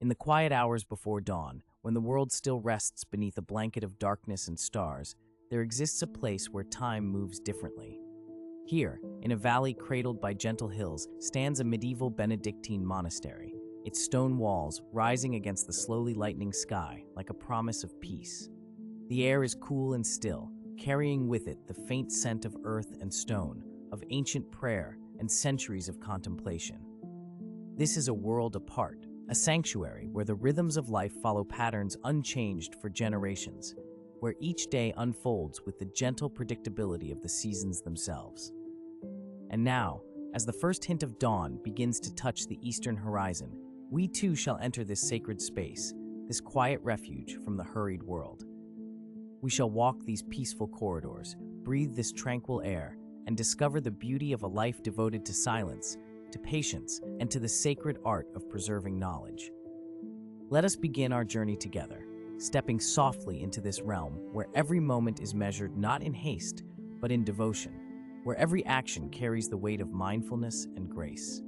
In the quiet hours before dawn, when the world still rests beneath a blanket of darkness and stars, there exists a place where time moves differently. Here, in a valley cradled by gentle hills, stands a medieval Benedictine monastery, its stone walls rising against the slowly lightening sky like a promise of peace. The air is cool and still, carrying with it the faint scent of earth and stone, of ancient prayer and centuries of contemplation. This is a world apart, a sanctuary where the rhythms of life follow patterns unchanged for generations, where each day unfolds with the gentle predictability of the seasons themselves. And now, as the first hint of dawn begins to touch the eastern horizon, we too shall enter this sacred space, this quiet refuge from the hurried world. We shall walk these peaceful corridors, breathe this tranquil air, and discover the beauty of a life devoted to silence, to patience, and to the sacred art of preserving knowledge. Let us begin our journey together, stepping softly into this realm where every moment is measured not in haste, but in devotion, where every action carries the weight of mindfulness and grace.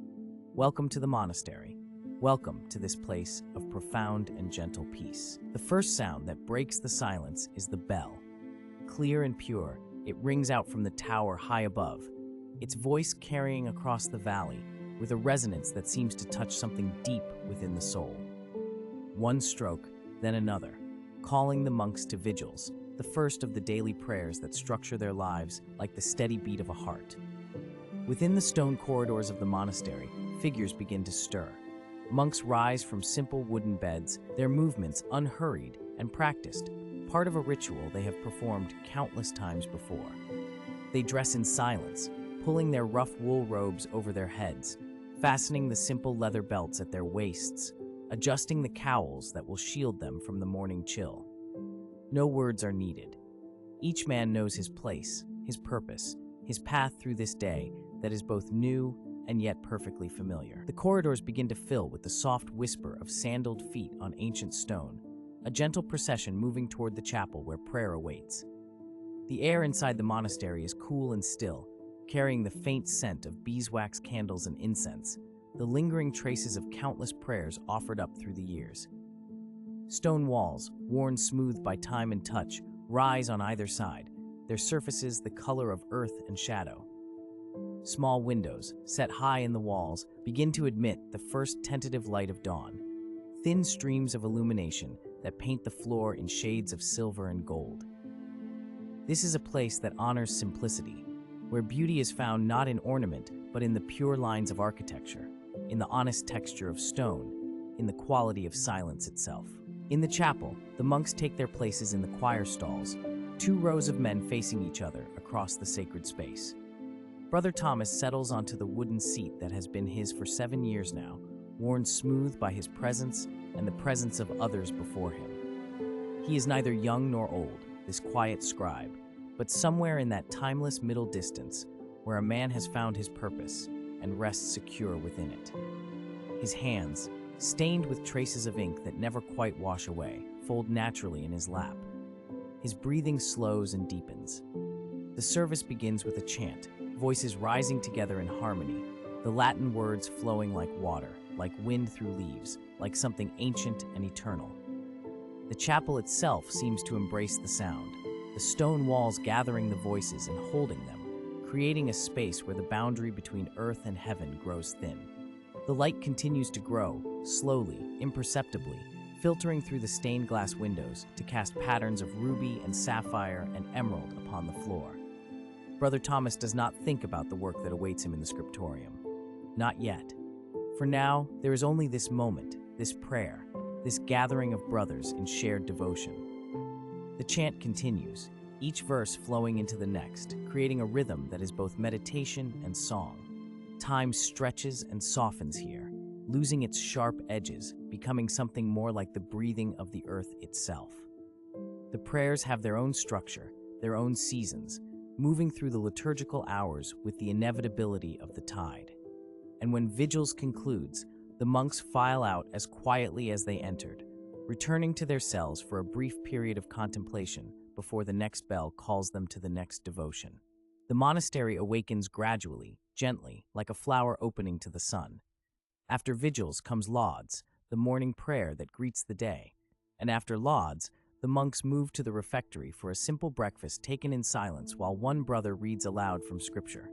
Welcome to the monastery. Welcome to this place of profound and gentle peace. The first sound that breaks the silence is the bell. Clear and pure, it rings out from the tower high above, its voice carrying across the valley with a resonance that seems to touch something deep within the soul. One stroke, then another, calling the monks to vigils, the first of the daily prayers that structure their lives like the steady beat of a heart. Within the stone corridors of the monastery, figures begin to stir. Monks rise from simple wooden beds, their movements unhurried and practiced, part of a ritual they have performed countless times before. They dress in silence, pulling their rough wool robes over their heads, fastening the simple leather belts at their waists, adjusting the cowls that will shield them from the morning chill. No words are needed. Each man knows his place, his purpose, his path through this day that is both new and yet perfectly familiar. The corridors begin to fill with the soft whisper of sandaled feet on ancient stone, a gentle procession moving toward the chapel where prayer awaits. The air inside the monastery is cool and still, carrying the faint scent of beeswax candles and incense, the lingering traces of countless prayers offered up through the years. Stone walls, worn smooth by time and touch, rise on either side, their surfaces the color of earth and shadow. Small windows, set high in the walls, begin to admit the first tentative light of dawn, thin streams of illumination that paint the floor in shades of silver and gold. This is a place that honors simplicity, where beauty is found not in ornament, but in the pure lines of architecture, in the honest texture of stone, in the quality of silence itself. In the chapel, the monks take their places in the choir stalls, 2 rows of men facing each other across the sacred space. Brother Thomas settles onto the wooden seat that has been his for 7 years now, worn smooth by his presence and the presence of others before him. He is neither young nor old, this quiet scribe, but somewhere in that timeless middle distance where a man has found his purpose and rests secure within it. His hands, stained with traces of ink that never quite wash away, fold naturally in his lap. His breathing slows and deepens. The service begins with a chant, voices rising together in harmony, the Latin words flowing like water, like wind through leaves, like something ancient and eternal. The chapel itself seems to embrace the sound, the stone walls gathering the voices and holding them, creating a space where the boundary between earth and heaven grows thin. The light continues to grow, slowly, imperceptibly, filtering through the stained glass windows to cast patterns of ruby and sapphire and emerald upon the floor. Brother Thomas does not think about the work that awaits him in the Scriptorium. Not yet. For now, there is only this moment, this prayer, this gathering of brothers in shared devotion. The chant continues, each verse flowing into the next, creating a rhythm that is both meditation and song. Time stretches and softens here, losing its sharp edges, becoming something more like the breathing of the earth itself. The prayers have their own structure, their own seasons, moving through the liturgical hours with the inevitability of the tide. And when vigils concludes, the monks file out as quietly as they entered, returning to their cells for a brief period of contemplation before the next bell calls them to the next devotion. The monastery awakens gradually, gently, like a flower opening to the sun. After vigils comes lauds, the morning prayer that greets the day, and after lauds, the monks move to the refectory for a simple breakfast taken in silence while one brother reads aloud from Scripture.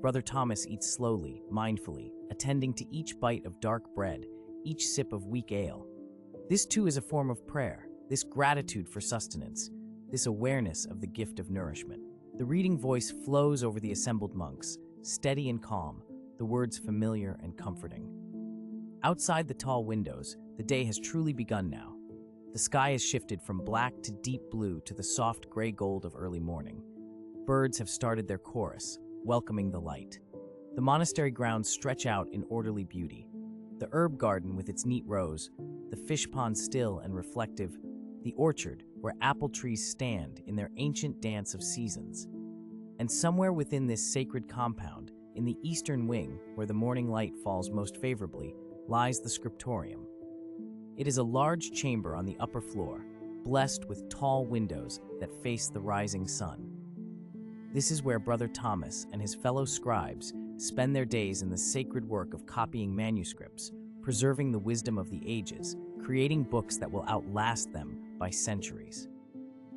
Brother Thomas eats slowly, mindfully, attending to each bite of dark bread, each sip of weak ale. This too is a form of prayer, this gratitude for sustenance, this awareness of the gift of nourishment. The reading voice flows over the assembled monks, steady and calm, the words familiar and comforting. Outside the tall windows, the day has truly begun now. The sky has shifted from black to deep blue to the soft gray gold of early morning. Birds have started their chorus, welcoming the light. The monastery grounds stretch out in orderly beauty. The herb garden with its neat rows, the fish pond still and reflective, the orchard where apple trees stand in their ancient dance of seasons. And somewhere within this sacred compound, in the eastern wing where the morning light falls most favorably, lies the Scriptorium. It is a large chamber on the upper floor, blessed with tall windows that face the rising sun. This is where Brother Thomas and his fellow scribes spend their days in the sacred work of copying manuscripts, preserving the wisdom of the ages, creating books that will outlast them by centuries.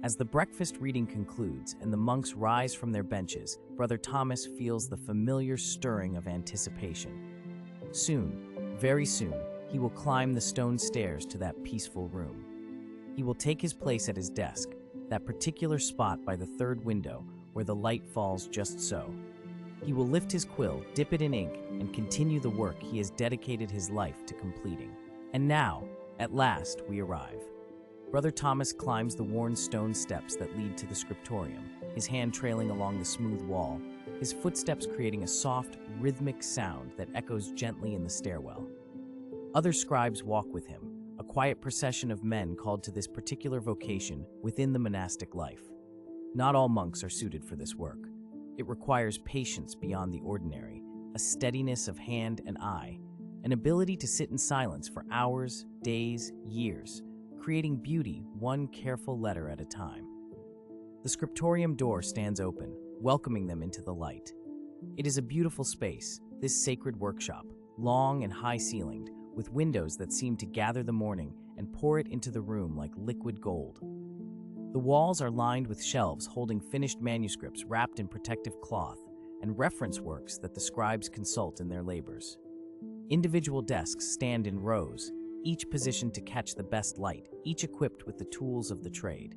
As the breakfast reading concludes and the monks rise from their benches, Brother Thomas feels the familiar stirring of anticipation. Soon, very soon, he will climb the stone stairs to that peaceful room. He will take his place at his desk, that particular spot by the third window where the light falls just so. He will lift his quill, dip it in ink, and continue the work he has dedicated his life to completing. And now, at last, we arrive. Brother Thomas climbs the worn stone steps that lead to the Scriptorium, his hand trailing along the smooth wall, his footsteps creating a soft, rhythmic sound that echoes gently in the stairwell. Other scribes walk with him, a quiet procession of men called to this particular vocation within the monastic life. Not all monks are suited for this work. It requires patience beyond the ordinary, a steadiness of hand and eye, an ability to sit in silence for hours, days, years, creating beauty one careful letter at a time. The Scriptorium door stands open, welcoming them into the light. It is a beautiful space, this sacred workshop, long and high-ceilinged, with windows that seem to gather the morning and pour it into the room like liquid gold. The walls are lined with shelves holding finished manuscripts wrapped in protective cloth and reference works that the scribes consult in their labors. Individual desks stand in rows, each positioned to catch the best light, each equipped with the tools of the trade.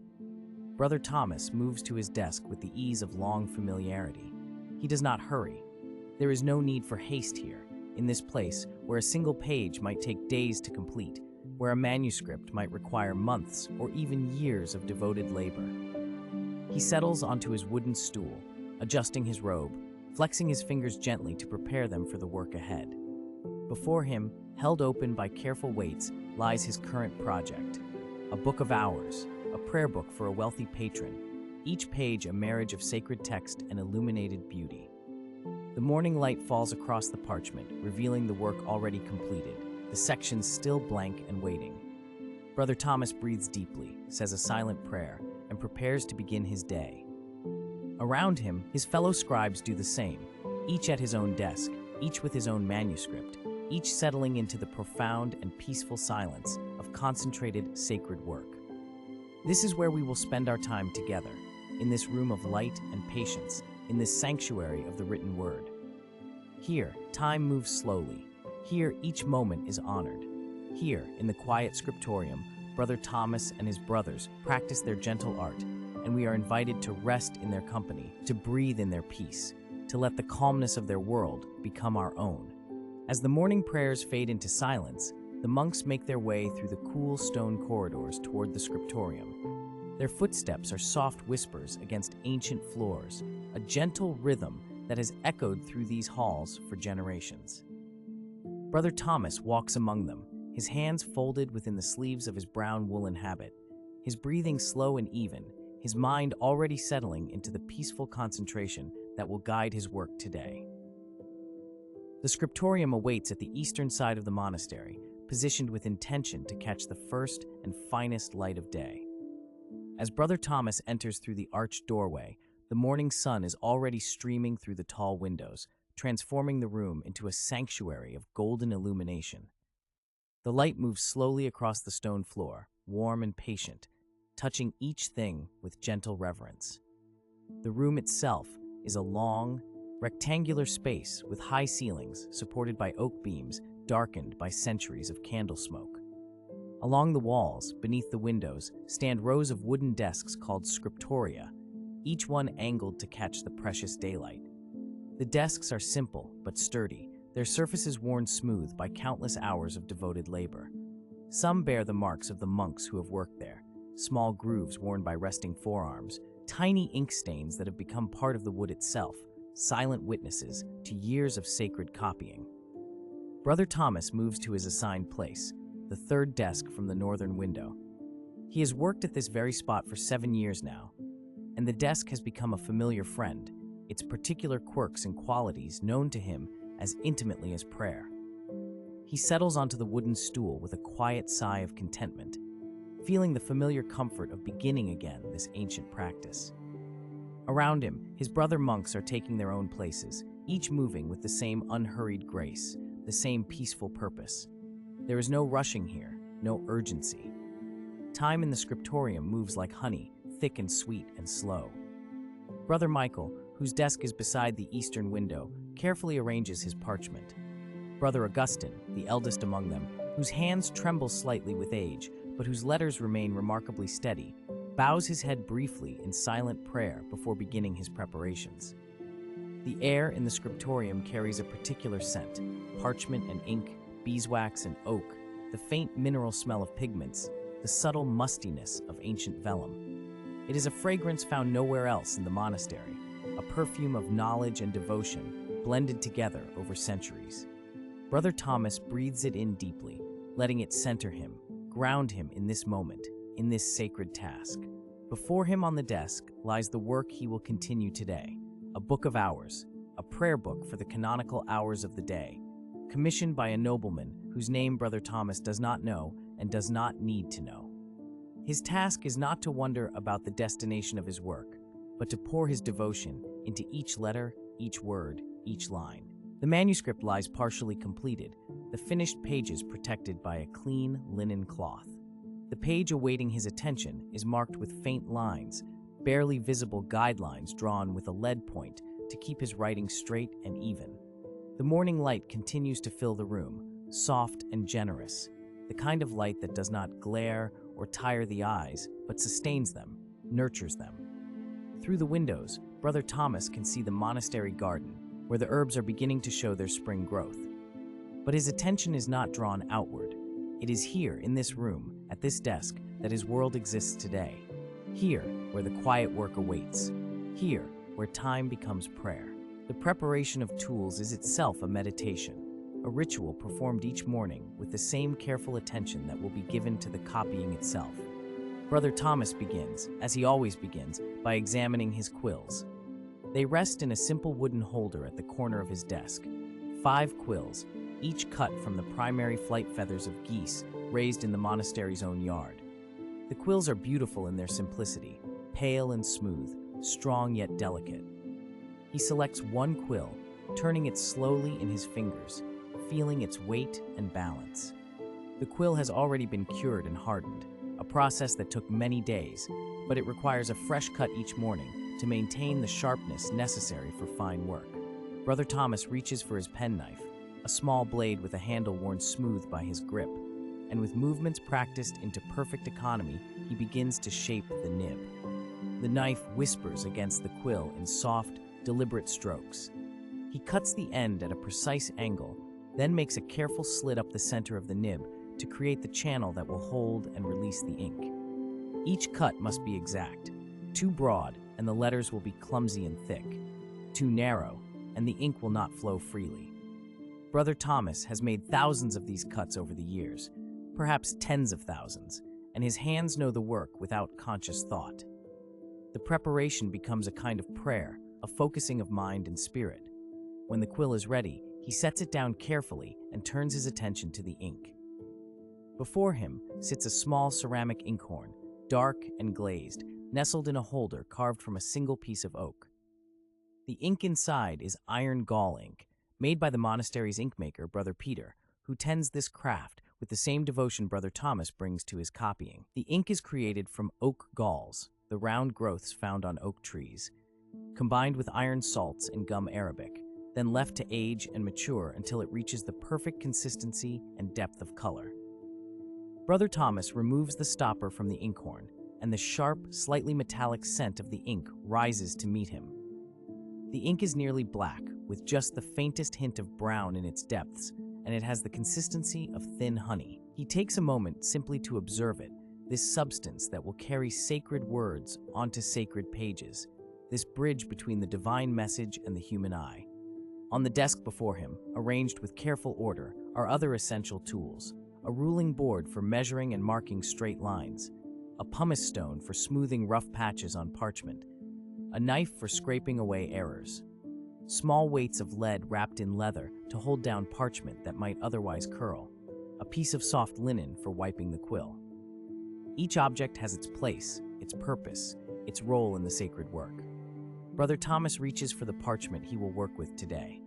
Brother Thomas moves to his desk with the ease of long familiarity. He does not hurry. There is no need for haste here, in this place where a single page might take days to complete, where a manuscript might require months or even years of devoted labor. He settles onto his wooden stool, adjusting his robe, flexing his fingers gently to prepare them for the work ahead. Before him, held open by careful weights, lies his current project, a book of hours, a prayer book for a wealthy patron, each page a marriage of sacred text and illuminated beauty. The morning light falls across the parchment, revealing the work already completed, the sections still blank and waiting. Brother Thomas breathes deeply, says a silent prayer, and prepares to begin his day. Around him, his fellow scribes do the same, each at his own desk, each with his own manuscript, each settling into the profound and peaceful silence of concentrated sacred work. This is where we will spend our time together, in this room of light and patience, in this sanctuary of the written word. Here, time moves slowly. Here, each moment is honored. Here, in the quiet Scriptorium, Brother Thomas and his brothers practice their gentle art, and we are invited to rest in their company, to breathe in their peace, to let the calmness of their world become our own. As the morning prayers fade into silence, the monks make their way through the cool stone corridors toward the Scriptorium. Their footsteps are soft whispers against ancient floors, a gentle rhythm that has echoed through these halls for generations. Brother Thomas walks among them, his hands folded within the sleeves of his brown woolen habit, his breathing slow and even, his mind already settling into the peaceful concentration that will guide his work today. The Scriptorium awaits at the eastern side of the monastery, positioned with intention to catch the first and finest light of day. As Brother Thomas enters through the arched doorway, the morning sun is already streaming through the tall windows, transforming the room into a sanctuary of golden illumination. The light moves slowly across the stone floor, warm and patient, touching each thing with gentle reverence. The room itself is a long, rectangular space with high ceilings supported by oak beams darkened by centuries of candle smoke. Along the walls, beneath the windows, stand rows of wooden desks called scriptoria, each one angled to catch the precious daylight. The desks are simple but sturdy, their surfaces worn smooth by countless hours of devoted labor. Some bear the marks of the monks who have worked there, small grooves worn by resting forearms, tiny ink stains that have become part of the wood itself, silent witnesses to years of sacred copying. Brother Thomas moves to his assigned place, the third desk from the northern window. He has worked at this very spot for 7 years now, and the desk has become a familiar friend, its particular quirks and qualities known to him as intimately as prayer. He settles onto the wooden stool with a quiet sigh of contentment, feeling the familiar comfort of beginning again this ancient practice. Around him, his brother monks are taking their own places, each moving with the same unhurried grace, the same peaceful purpose. There is no rushing here, no urgency. Time in the scriptorium moves like honey, thick and sweet and slow. Brother Michael, whose desk is beside the eastern window, carefully arranges his parchment. Brother Augustine, the eldest among them, whose hands tremble slightly with age, but whose letters remain remarkably steady, bows his head briefly in silent prayer before beginning his preparations. The air in the scriptorium carries a particular scent: parchment and ink, beeswax and oak, the faint mineral smell of pigments, the subtle mustiness of ancient vellum. It is a fragrance found nowhere else in the monastery, a perfume of knowledge and devotion blended together over centuries. Brother Thomas breathes it in deeply, letting it center him, ground him in this moment, in this sacred task. Before him on the desk lies the work he will continue today, a book of hours, a prayer book for the canonical hours of the day, commissioned by a nobleman whose name Brother Thomas does not know and does not need to know. His task is not to wonder about the destination of his work, but to pour his devotion into each letter, each word, each line. The manuscript lies partially completed, the finished pages protected by a clean linen cloth. The page awaiting his attention is marked with faint lines, barely visible guidelines drawn with a lead point to keep his writing straight and even. The morning light continues to fill the room, soft and generous, the kind of light that does not glare or tire the eyes, but sustains them, nurtures them. Through the windows, Brother Thomas can see the monastery garden, where the herbs are beginning to show their spring growth. But his attention is not drawn outward. It is here, in this room, at this desk, that his world exists today. Here, where the quiet work awaits. Here, where time becomes prayer. The preparation of tools is itself a meditation, a ritual performed each morning with the same careful attention that will be given to the copying itself. Brother Thomas begins, as he always begins, by examining his quills. They rest in a simple wooden holder at the corner of his desk. 5 quills, each cut from the primary flight feathers of geese raised in the monastery's own yard. The quills are beautiful in their simplicity, pale and smooth, strong yet delicate. He selects one quill, turning it slowly in his fingers, feeling its weight and balance. The quill has already been cured and hardened, a process that took many days, but it requires a fresh cut each morning to maintain the sharpness necessary for fine work. Brother Thomas reaches for his penknife, a small blade with a handle worn smooth by his grip, and with movements practiced into perfect economy, he begins to shape the nib. The knife whispers against the quill in soft, deliberate strokes. He cuts the end at a precise angle, then makes a careful slit up the center of the nib to create the channel that will hold and release the ink. Each cut must be exact. Too broad, and the letters will be clumsy and thick. Too narrow, and the ink will not flow freely. Brother Thomas has made thousands of these cuts over the years, perhaps tens of thousands, and his hands know the work without conscious thought. The preparation becomes a kind of prayer, a focusing of mind and spirit. When the quill is ready, he sets it down carefully and turns his attention to the ink. Before him sits a small ceramic inkhorn, dark and glazed, nestled in a holder carved from a single piece of oak. The ink inside is iron gall ink, made by the monastery's inkmaker, Brother Peter, who tends this craft with the same devotion Brother Thomas brings to his copying. The ink is created from oak galls, the round growths found on oak trees, combined with iron salts and gum arabic, then left to age and mature until it reaches the perfect consistency and depth of color. Brother Thomas removes the stopper from the inkhorn, and the sharp, slightly metallic scent of the ink rises to meet him. The ink is nearly black, with just the faintest hint of brown in its depths, and it has the consistency of thin honey. He takes a moment simply to observe it, this substance that will carry sacred words onto sacred pages, this bridge between the divine message and the human eye. On the desk before him, arranged with careful order, are other essential tools: a ruling board for measuring and marking straight lines, a pumice stone for smoothing rough patches on parchment, a knife for scraping away errors, small weights of lead wrapped in leather to hold down parchment that might otherwise curl, a piece of soft linen for wiping the quill. Each object has its place, its purpose, its role in the sacred work. Brother Thomas reaches for the parchment he will work with today.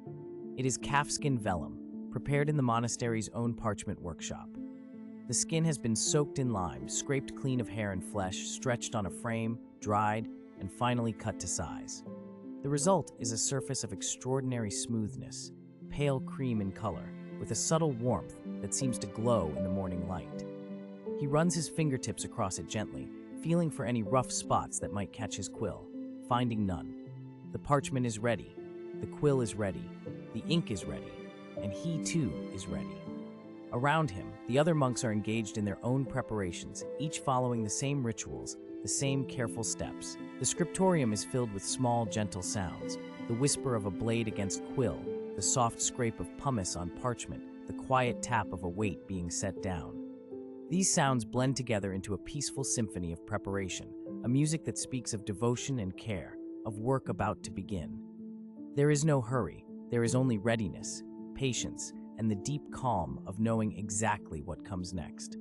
It is calfskin vellum, prepared in the monastery's own parchment workshop. The skin has been soaked in lime, scraped clean of hair and flesh, stretched on a frame, dried, and finally cut to size. The result is a surface of extraordinary smoothness, pale cream in color, with a subtle warmth that seems to glow in the morning light. He runs his fingertips across it gently, feeling for any rough spots that might catch his quill, finding none. The parchment is ready, the quill is ready, the ink is ready, and he too is ready. Around him, the other monks are engaged in their own preparations, each following the same rituals, the same careful steps. The scriptorium is filled with small, gentle sounds, the whisper of a blade against quill, the soft scrape of pumice on parchment, the quiet tap of a weight being set down. These sounds blend together into a peaceful symphony of preparation, a music that speaks of devotion and care, of work about to begin. There is no hurry, there is only readiness, patience, and the deep calm of knowing exactly what comes next.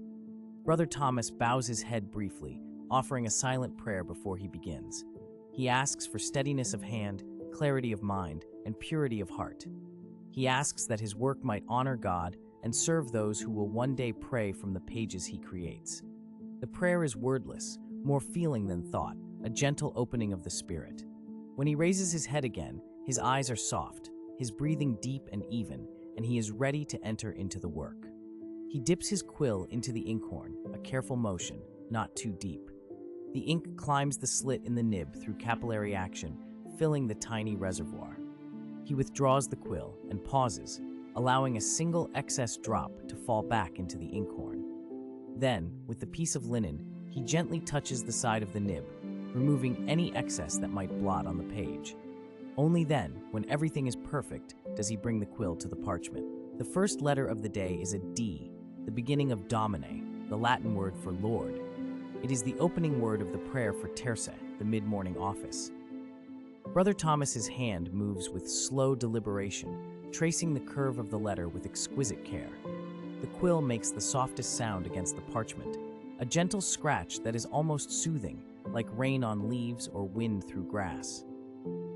Brother Thomas bows his head briefly, offering a silent prayer before he begins. He asks for steadiness of hand, clarity of mind, and purity of heart. He asks that his work might honor God and serve those who will one day pray from the pages he creates. The prayer is wordless, more feeling than thought, a gentle opening of the spirit. When he raises his head again, his eyes are soft, his breathing deep and even, and he is ready to enter into the work. He dips his quill into the inkhorn, a careful motion, not too deep. The ink climbs the slit in the nib through capillary action, filling the tiny reservoir. He withdraws the quill and pauses, allowing a single excess drop to fall back into the inkhorn. Then, with the piece of linen, he gently touches the side of the nib, removing any excess that might blot on the page. Only then, when everything is perfect, does he bring the quill to the parchment. The first letter of the day is a D, the beginning of Domine, the Latin word for Lord. It is the opening word of the prayer for terce, the mid-morning office. Brother Thomas's hand moves with slow deliberation, tracing the curve of the letter with exquisite care. The quill makes the softest sound against the parchment, a gentle scratch that is almost soothing, like rain on leaves or wind through grass.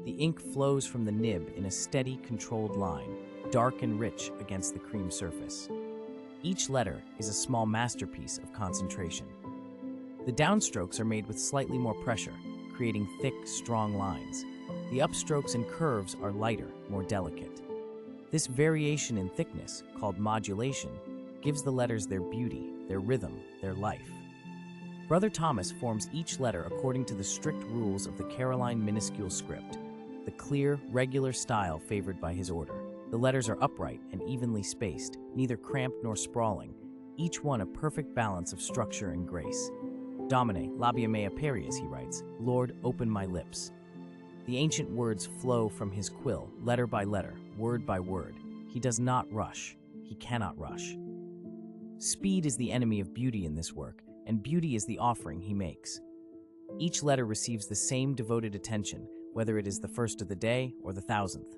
The ink flows from the nib in a steady, controlled line, dark and rich against the cream surface. Each letter is a small masterpiece of concentration. The downstrokes are made with slightly more pressure, creating thick, strong lines. The upstrokes and curves are lighter, more delicate. This variation in thickness, called modulation, gives the letters their beauty, their rhythm, their life. Brother Thomas forms each letter according to the strict rules of the Caroline minuscule script, the clear, regular style favored by his order. The letters are upright and evenly spaced, neither cramped nor sprawling, each one a perfect balance of structure and grace. Domine, labia mea perias, he writes, Lord, open my lips. The ancient words flow from his quill, letter by letter, word by word. He does not rush. He cannot rush. Speed is the enemy of beauty in this work, and beauty is the offering he makes. Each letter receives the same devoted attention, whether it is the first of the day or the 1000th.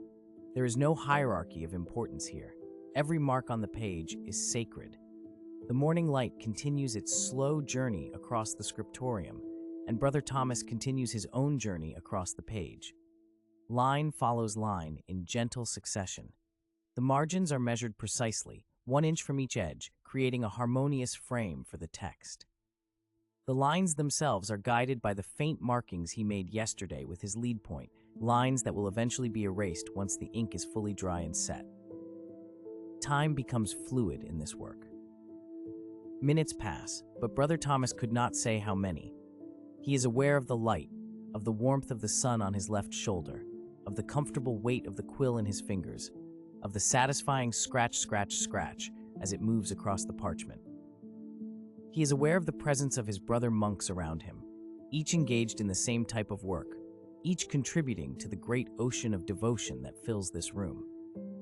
There is no hierarchy of importance here. Every mark on the page is sacred. The morning light continues its slow journey across the scriptorium, and Brother Thomas continues his own journey across the page. Line follows line in gentle succession. The margins are measured precisely, 1 inch from each edge, creating a harmonious frame for the text. The lines themselves are guided by the faint markings he made yesterday with his lead point, lines that will eventually be erased once the ink is fully dry and set. Time becomes fluid in this work. Minutes pass, but Brother Thomas could not say how many. He is aware of the light, of the warmth of the sun on his left shoulder, of the comfortable weight of the quill in his fingers, of the satisfying scratch, scratch, scratch as it moves across the parchment. He is aware of the presence of his brother monks around him, each engaged in the same type of work, each contributing to the great ocean of devotion that fills this room.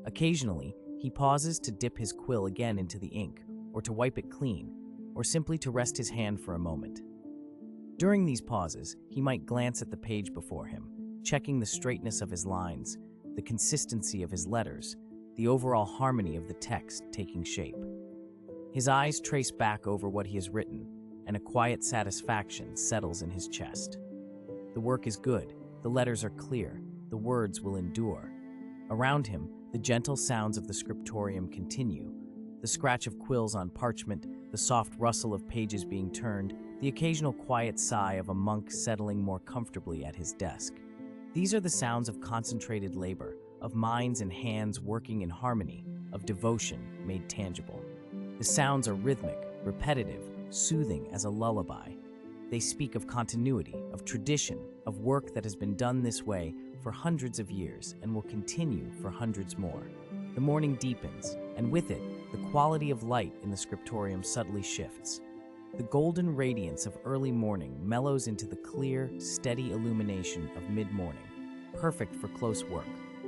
Occasionally, he pauses to dip his quill again into the ink, or to wipe it clean, or simply to rest his hand for a moment. During these pauses, he might glance at the page before him, checking the straightness of his lines, the consistency of his letters, the overall harmony of the text taking shape. His eyes trace back over what he has written, and a quiet satisfaction settles in his chest. The work is good, the letters are clear, the words will endure. Around him, the gentle sounds of the scriptorium continue, the scratch of quills on parchment, the soft rustle of pages being turned, the occasional quiet sigh of a monk settling more comfortably at his desk. These are the sounds of concentrated labor, of minds and hands working in harmony, of devotion made tangible. The sounds are rhythmic, repetitive, soothing as a lullaby. They speak of continuity, of tradition, of work that has been done this way for hundreds of years and will continue for hundreds more. The morning deepens, and with it, the quality of light in the scriptorium subtly shifts. The golden radiance of early morning mellows into the clear, steady illumination of mid-morning, perfect for close work,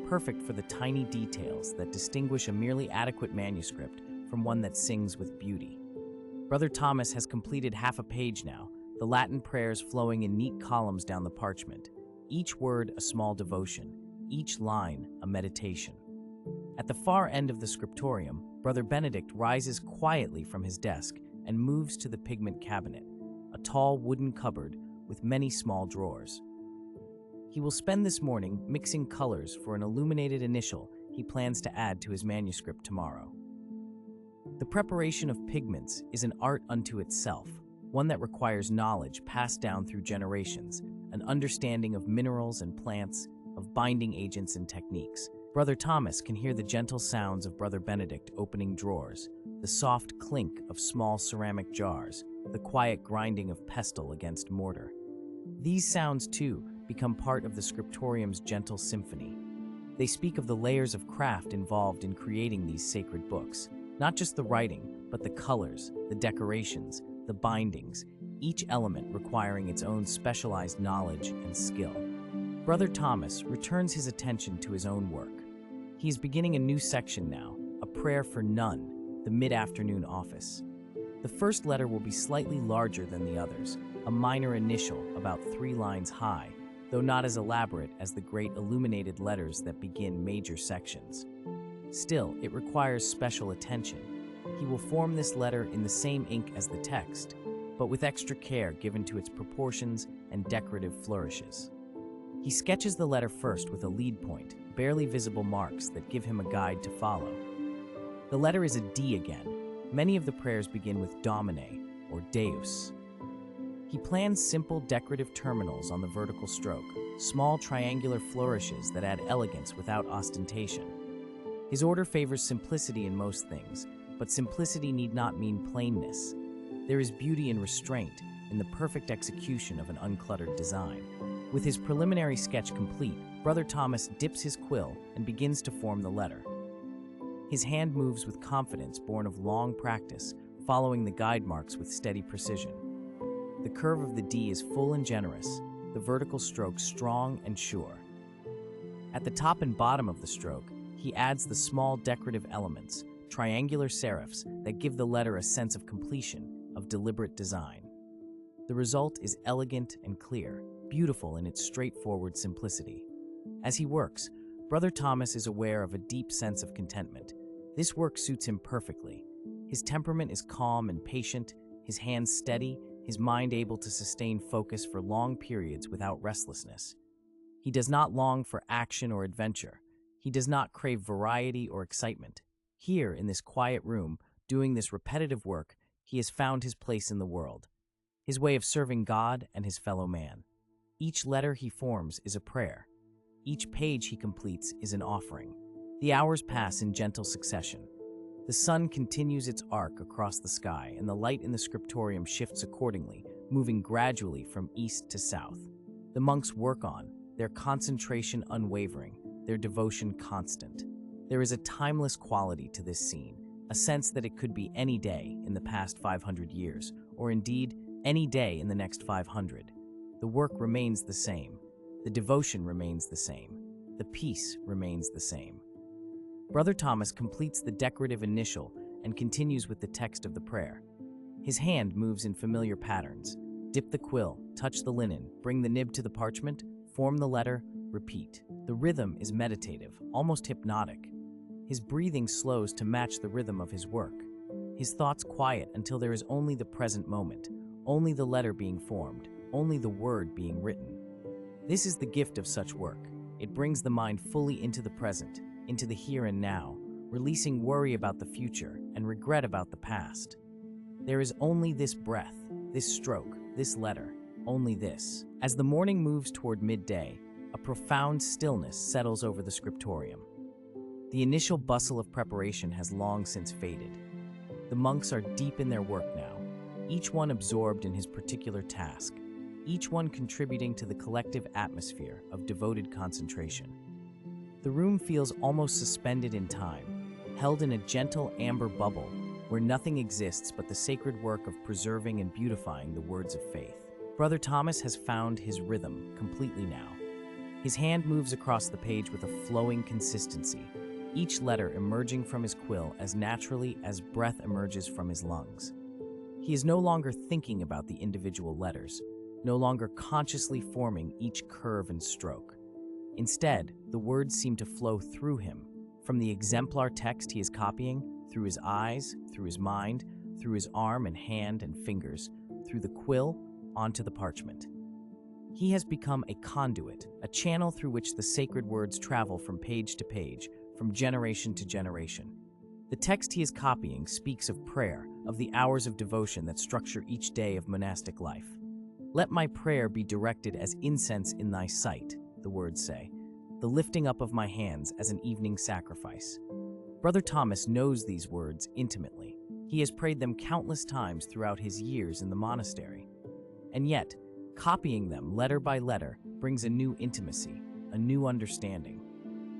perfect for the tiny details that distinguish a merely adequate manuscript from one that sings with beauty. Brother Thomas has completed half a page now, the Latin prayers flowing in neat columns down the parchment, each word a small devotion, each line a meditation. At the far end of the scriptorium, Brother Benedict rises quietly from his desk and moves to the pigment cabinet, a tall wooden cupboard with many small drawers. He will spend this morning mixing colors for an illuminated initial he plans to add to his manuscript tomorrow. The preparation of pigments is an art unto itself, one that requires knowledge passed down through generations, an understanding of minerals and plants, of binding agents and techniques. Brother Thomas can hear the gentle sounds of Brother Benedict opening drawers, the soft clink of small ceramic jars, the quiet grinding of pestle against mortar. These sounds, too, become part of the scriptorium's gentle symphony. They speak of the layers of craft involved in creating these sacred books, not just the writing, but the colors, the decorations, the bindings, each element requiring its own specialized knowledge and skill. Brother Thomas returns his attention to his own work. He is beginning a new section now, a prayer for none, the mid-afternoon office. The first letter will be slightly larger than the others, a minor initial about 3 lines high, though not as elaborate as the great illuminated letters that begin major sections. Still, it requires special attention. He will form this letter in the same ink as the text, but with extra care given to its proportions and decorative flourishes. He sketches the letter first with a lead point, barely visible marks that give him a guide to follow. The letter is a D again. Many of the prayers begin with Domine, or Deus. He plans simple decorative terminals on the vertical stroke, small triangular flourishes that add elegance without ostentation. His order favors simplicity in most things, but simplicity need not mean plainness. There is beauty and restraint in the perfect execution of an uncluttered design. With his preliminary sketch complete, Brother Thomas dips his quill and begins to form the letter. His hand moves with confidence born of long practice, following the guide marks with steady precision. The curve of the D is full and generous, the vertical stroke strong and sure. At the top and bottom of the stroke, he adds the small decorative elements, triangular serifs that give the letter a sense of completion, of deliberate design. The result is elegant and clear, beautiful in its straightforward simplicity. As he works, Brother Thomas is aware of a deep sense of contentment. This work suits him perfectly. His temperament is calm and patient, his hands steady, his mind able to sustain focus for long periods without restlessness. He does not long for action or adventure. He does not crave variety or excitement. Here, in this quiet room, doing this repetitive work, he has found his place in the world, his way of serving God and his fellow man. Each letter he forms is a prayer. Each page he completes is an offering. The hours pass in gentle succession. The sun continues its arc across the sky, and the light in the scriptorium shifts accordingly, moving gradually from east to south. The monks work on, their concentration unwavering, their devotion constant. There is a timeless quality to this scene, a sense that it could be any day in the past 500 years, or indeed, any day in the next 500. The work remains the same. The devotion remains the same. The peace remains the same. Brother Thomas completes the decorative initial and continues with the text of the prayer. His hand moves in familiar patterns. Dip the quill, touch the linen, bring the nib to the parchment, form the letter, repeat. The rhythm is meditative, almost hypnotic. His breathing slows to match the rhythm of his work. His thoughts quiet until there is only the present moment, only the letter being formed, only the word being written. This is the gift of such work. It brings the mind fully into the present, into the here and now, releasing worry about the future and regret about the past. There is only this breath, this stroke, this letter, only this. As the morning moves toward midday, a profound stillness settles over the scriptorium. The initial bustle of preparation has long since faded. The monks are deep in their work now, each one absorbed in his particular task, each one contributing to the collective atmosphere of devoted concentration. The room feels almost suspended in time, held in a gentle amber bubble where nothing exists but the sacred work of preserving and beautifying the words of faith. Brother Thomas has found his rhythm completely now. His hand moves across the page with a flowing consistency, each letter emerging from his quill as naturally as breath emerges from his lungs. He is no longer thinking about the individual letters, no longer consciously forming each curve and stroke. Instead, the words seem to flow through him, from the exemplar text he is copying, through his eyes, through his mind, through his arm and hand and fingers, through the quill, onto the parchment. He has become a conduit, a channel through which the sacred words travel from page to page, from generation to generation. The text he is copying speaks of prayer, of the hours of devotion that structure each day of monastic life. Let my prayer be directed as incense in thy sight, the words say, the lifting up of my hands as an evening sacrifice. Brother Thomas knows these words intimately. He has prayed them countless times throughout his years in the monastery. And yet, copying them letter by letter brings a new intimacy, a new understanding.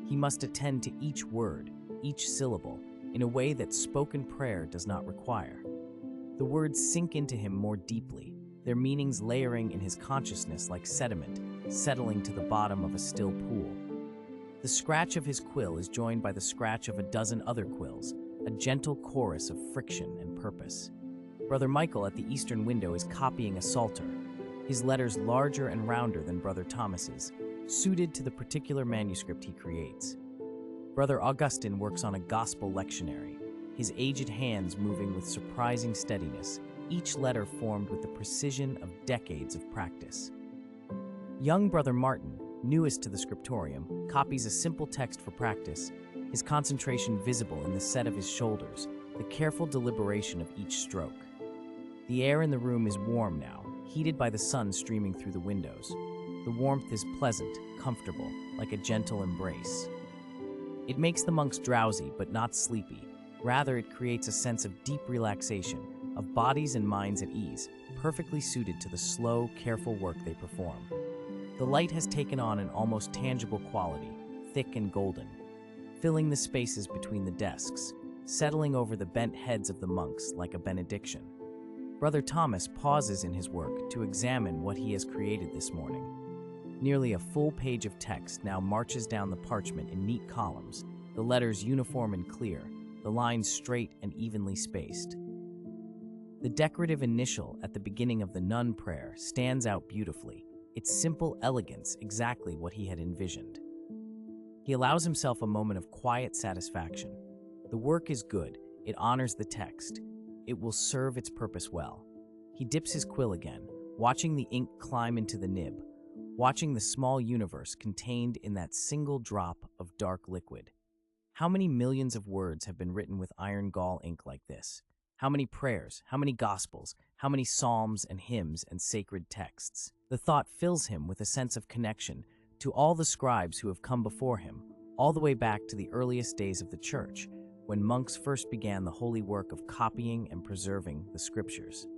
He must attend to each word, each syllable, in a way that spoken prayer does not require. The words sink into him more deeply, their meanings layering in his consciousness like sediment, settling to the bottom of a still pool. The scratch of his quill is joined by the scratch of a dozen other quills, a gentle chorus of friction and purpose. Brother Michael at the eastern window is copying a psalter, his letters larger and rounder than Brother Thomas's, suited to the particular manuscript he creates. Brother Augustine works on a gospel lectionary, his aged hands moving with surprising steadiness, each letter formed with the precision of decades of practice. Young Brother Martin, newest to the scriptorium, copies a simple text for practice, his concentration visible in the set of his shoulders, the careful deliberation of each stroke. The air in the room is warm now, heated by the sun streaming through the windows. The warmth is pleasant, comfortable, like a gentle embrace. It makes the monks drowsy but not sleepy. Rather, it creates a sense of deep relaxation, of bodies and minds at ease, perfectly suited to the slow, careful work they perform. The light has taken on an almost tangible quality, thick and golden, filling the spaces between the desks, settling over the bent heads of the monks like a benediction. Brother Thomas pauses in his work to examine what he has created this morning. Nearly a full page of text now marches down the parchment in neat columns, the letters uniform and clear, the lines straight and evenly spaced. The decorative initial at the beginning of the nun prayer stands out beautifully, its simple elegance exactly what he had envisioned. He allows himself a moment of quiet satisfaction. The work is good, it honors the text, it will serve its purpose well. He dips his quill again, watching the ink climb into the nib, watching the small universe contained in that single drop of dark liquid. How many millions of words have been written with iron gall ink like this? How many prayers, how many gospels, how many psalms and hymns and sacred texts? The thought fills him with a sense of connection to all the scribes who have come before him, all the way back to the earliest days of the church, when monks first began the holy work of copying and preserving the scriptures.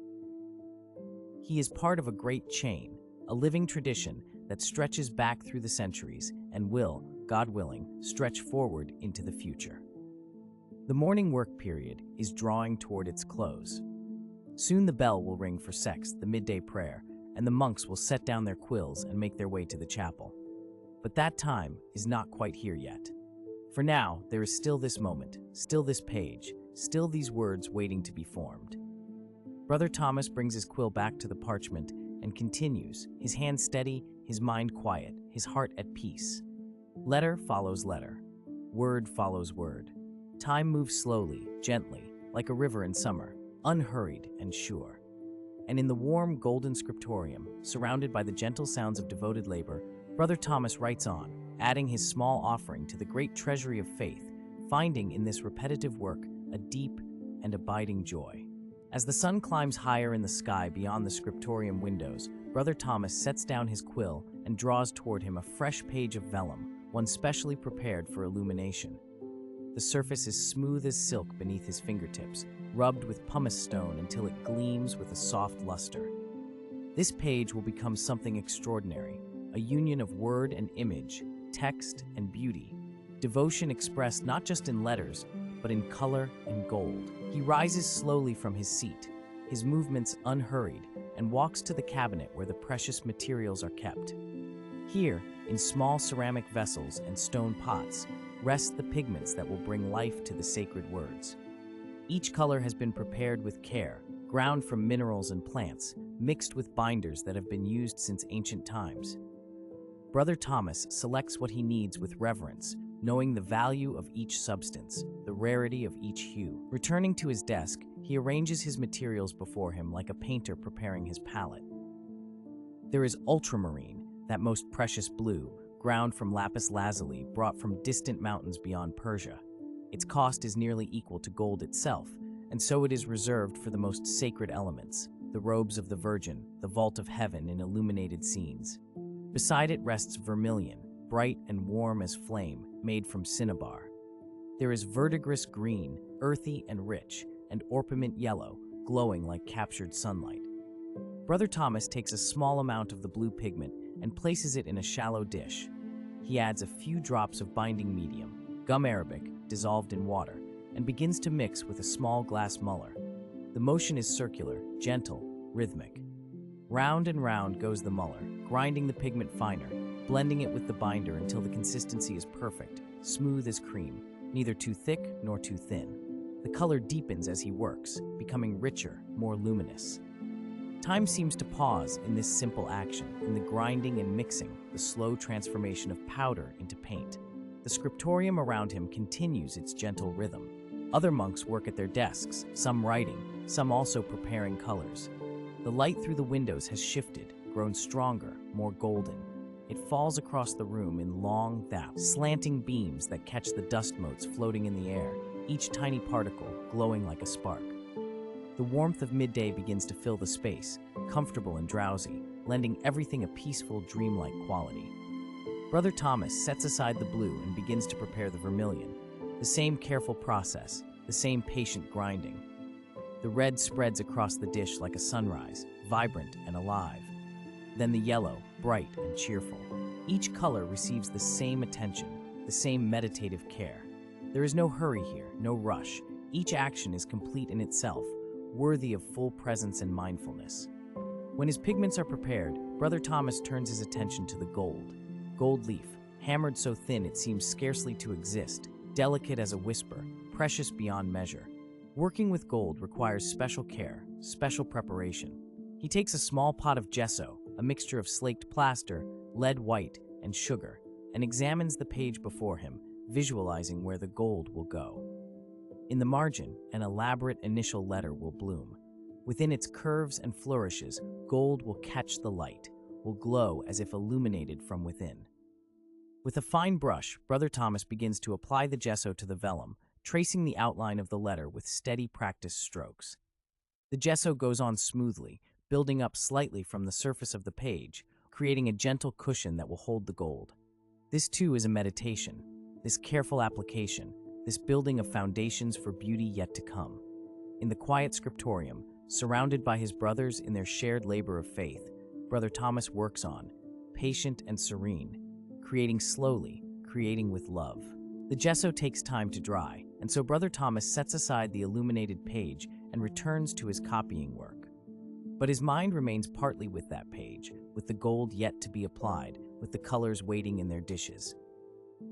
He is part of a great chain, a living tradition that stretches back through the centuries and will, God willing, stretch forward into the future. The morning work period is drawing toward its close. Soon the bell will ring for sext, the midday prayer, and the monks will set down their quills and make their way to the chapel. But that time is not quite here yet. For now, there is still this moment, still this page, still these words waiting to be formed. Brother Thomas brings his quill back to the parchment and continues, his hand steady, his mind quiet, his heart at peace. Letter follows letter. Word follows word. Time moves slowly, gently, like a river in summer, unhurried and sure. And in the warm, golden scriptorium, surrounded by the gentle sounds of devoted labor, Brother Thomas writes on, adding his small offering to the great treasury of faith, finding in this repetitive work a deep and abiding joy. As the sun climbs higher in the sky beyond the scriptorium windows, Brother Thomas sets down his quill and draws toward him a fresh page of vellum, one specially prepared for illumination. The surface is smooth as silk beneath his fingertips, rubbed with pumice stone until it gleams with a soft luster. This page will become something extraordinary, a union of word and image, text and beauty, devotion expressed not just in letters, but in color and gold. He rises slowly from his seat, his movements unhurried, and walks to the cabinet where the precious materials are kept. Here, in small ceramic vessels and stone pots, rest the pigments that will bring life to the sacred words. Each color has been prepared with care, ground from minerals and plants, mixed with binders that have been used since ancient times. Brother Thomas selects what he needs with reverence, knowing the value of each substance, the rarity of each hue. Returning to his desk, he arranges his materials before him like a painter preparing his palette. There is ultramarine, that most precious blue, ground from lapis lazuli brought from distant mountains beyond Persia. Its cost is nearly equal to gold itself, and so it is reserved for the most sacred elements, the robes of the Virgin, the vault of heaven in illuminated scenes. Beside it rests vermilion, bright and warm as flame, made from cinnabar. There is verdigris green, earthy and rich, and orpiment yellow, glowing like captured sunlight. Brother Thomas takes a small amount of the blue pigment and places it in a shallow dish. He adds a few drops of binding medium, gum arabic, dissolved in water, and begins to mix with a small glass muller. The motion is circular, gentle, rhythmic. Round and round goes the muller, grinding the pigment finer, blending it with the binder until the consistency is perfect, smooth as cream, neither too thick nor too thin. The color deepens as he works, becoming richer, more luminous. Time seems to pause in this simple action, in the grinding and mixing, the slow transformation of powder into paint. The scriptorium around him continues its gentle rhythm. Other monks work at their desks, some writing, some also preparing colors. The light through the windows has shifted, grown stronger, more golden. It falls across the room in long, slanting beams that catch the dust motes floating in the air, each tiny particle glowing like a spark. The warmth of midday begins to fill the space, comfortable and drowsy, lending everything a peaceful, dreamlike quality. Brother Thomas sets aside the blue and begins to prepare the vermilion. The same careful process, the same patient grinding. The red spreads across the dish like a sunrise, vibrant and alive. Then the yellow, bright and cheerful. Each color receives the same attention, the same meditative care. There is no hurry here, no rush. Each action is complete in itself, worthy of full presence and mindfulness. When his pigments are prepared, Brother Thomas turns his attention to the gold. Gold leaf, hammered so thin it seems scarcely to exist, delicate as a whisper, precious beyond measure. Working with gold requires special care, special preparation. He takes a small pot of gesso, a mixture of slaked plaster, lead white, and sugar, and examines the page before him, visualizing where the gold will go. In the margin, an elaborate initial letter will bloom. Within its curves and flourishes, gold will catch the light, will glow as if illuminated from within. With a fine brush, Brother Thomas begins to apply the gesso to the vellum, tracing the outline of the letter with steady practiced strokes. The gesso goes on smoothly, building up slightly from the surface of the page, creating a gentle cushion that will hold the gold. This too is a meditation, this careful application, this building of foundations for beauty yet to come. In the quiet scriptorium, surrounded by his brothers in their shared labor of faith, Brother Thomas works on, patient and serene, creating slowly, creating with love. The gesso takes time to dry, and so Brother Thomas sets aside the illuminated page and returns to his copying work. But his mind remains partly with that page, with the gold yet to be applied, with the colors waiting in their dishes.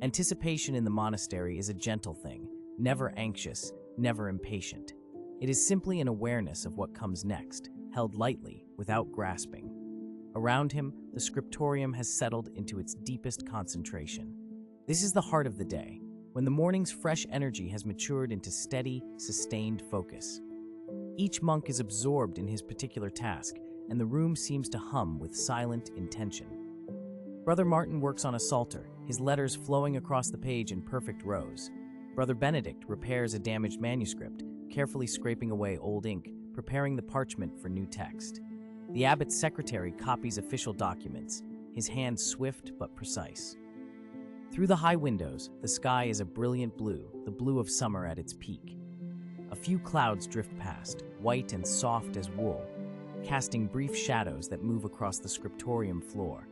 Anticipation in the monastery is a gentle thing, never anxious, never impatient. It is simply an awareness of what comes next, held lightly, without grasping. Around him, the scriptorium has settled into its deepest concentration. This is the heart of the day, when the morning's fresh energy has matured into steady, sustained focus. Each monk is absorbed in his particular task, and the room seems to hum with silent intention. Brother Martin works on a psalter, his letters flowing across the page in perfect rows. Brother Benedict repairs a damaged manuscript, carefully scraping away old ink, preparing the parchment for new text. The abbot's secretary copies official documents, his hand swift but precise. Through the high windows, the sky is a brilliant blue, the blue of summer at its peak. A few clouds drift past, white and soft as wool, casting brief shadows that move across the scriptorium floor.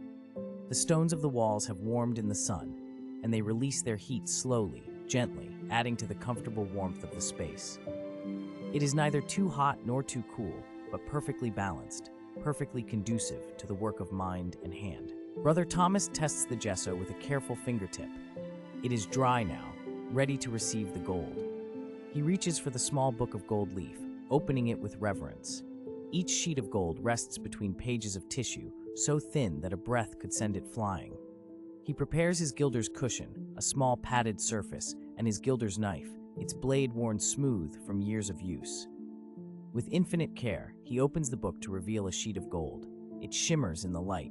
The stones of the walls have warmed in the sun, and they release their heat slowly, gently, adding to the comfortable warmth of the space. It is neither too hot nor too cool, but perfectly balanced, perfectly conducive to the work of mind and hand. Brother Thomas tests the gesso with a careful fingertip. It is dry now, ready to receive the gold. He reaches for the small book of gold leaf, opening it with reverence. Each sheet of gold rests between pages of tissue, so thin that a breath could send it flying. He prepares his gilder's cushion, a small padded surface, and his gilder's knife, its blade worn smooth from years of use. With infinite care, he opens the book to reveal a sheet of gold. It shimmers in the light,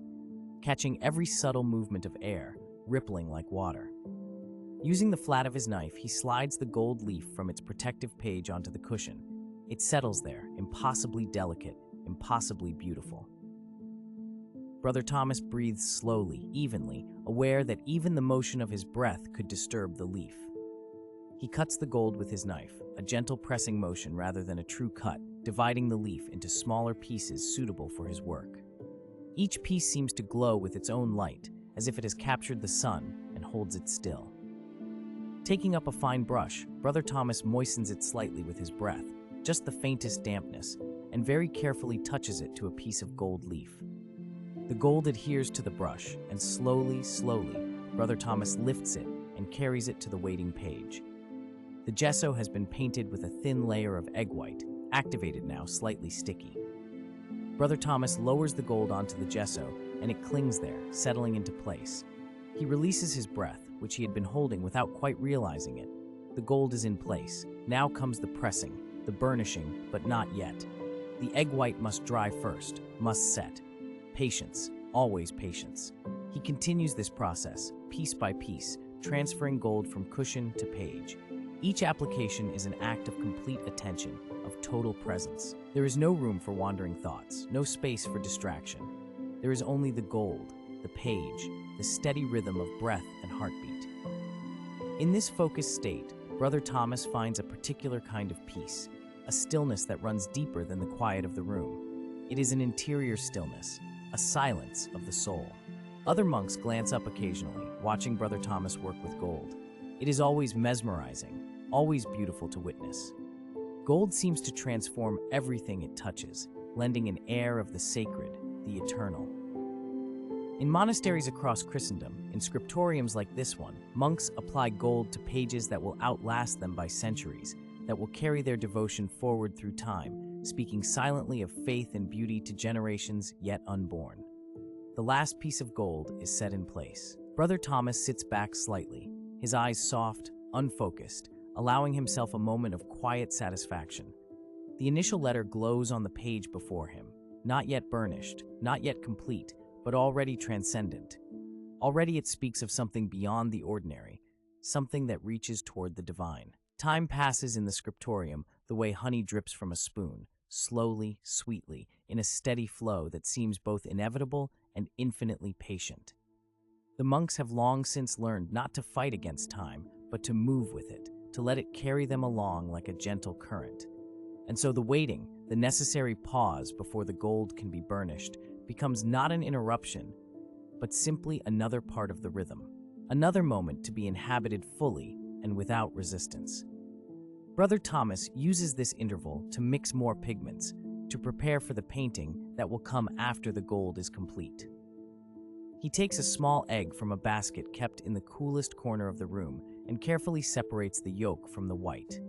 catching every subtle movement of air, rippling like water. Using the flat of his knife, he slides the gold leaf from its protective page onto the cushion. It settles there, impossibly delicate, impossibly beautiful. Brother Thomas breathes slowly, evenly, aware that even the motion of his breath could disturb the leaf. He cuts the gold with his knife, a gentle pressing motion rather than a true cut, dividing the leaf into smaller pieces suitable for his work. Each piece seems to glow with its own light, as if it has captured the sun and holds it still. Taking up a fine brush, Brother Thomas moistens it slightly with his breath, just the faintest dampness, and very carefully touches it to a piece of gold leaf. The gold adheres to the brush, and slowly, Brother Thomas lifts it and carries it to the waiting page. The gesso has been painted with a thin layer of egg white, activated now, slightly sticky. Brother Thomas lowers the gold onto the gesso, and it clings there, settling into place. He releases his breath, which he had been holding without quite realizing it. The gold is in place. Now comes the pressing, the burnishing, but not yet. The egg white must dry first, must set. Patience, always patience. He continues this process, piece by piece, transferring gold from cushion to page. Each application is an act of complete attention, of total presence. There is no room for wandering thoughts, no space for distraction. There is only the gold, the page, the steady rhythm of breath and heartbeat. In this focused state, Brother Thomas finds a particular kind of peace, a stillness that runs deeper than the quiet of the room. It is an interior stillness, a silence of the soul. Other monks glance up occasionally, watching Brother Thomas work with gold. It is always mesmerizing, always beautiful to witness. Gold seems to transform everything it touches, lending an air of the sacred, the eternal. In monasteries across Christendom, in scriptoriums like this one, monks apply gold to pages that will outlast them by centuries, that will carry their devotion forward through time, speaking silently of faith and beauty to generations yet unborn. The last piece of gold is set in place. Brother Thomas sits back slightly, his eyes soft, unfocused, allowing himself a moment of quiet satisfaction. The initial letter glows on the page before him, not yet burnished, not yet complete, but already transcendent. Already it speaks of something beyond the ordinary, something that reaches toward the divine. Time passes in the scriptorium the way honey drips from a spoon, slowly, sweetly, in a steady flow that seems both inevitable and infinitely patient. The monks have long since learned not to fight against time, but to move with it, to let it carry them along like a gentle current. And so the waiting, the necessary pause before the gold can be burnished, becomes not an interruption, but simply another part of the rhythm, another moment to be inhabited fully and without resistance. Brother Thomas uses this interval to mix more pigments, to prepare for the painting that will come after the gold is complete. He takes a small egg from a basket kept in the coolest corner of the room and carefully separates the yolk from the white.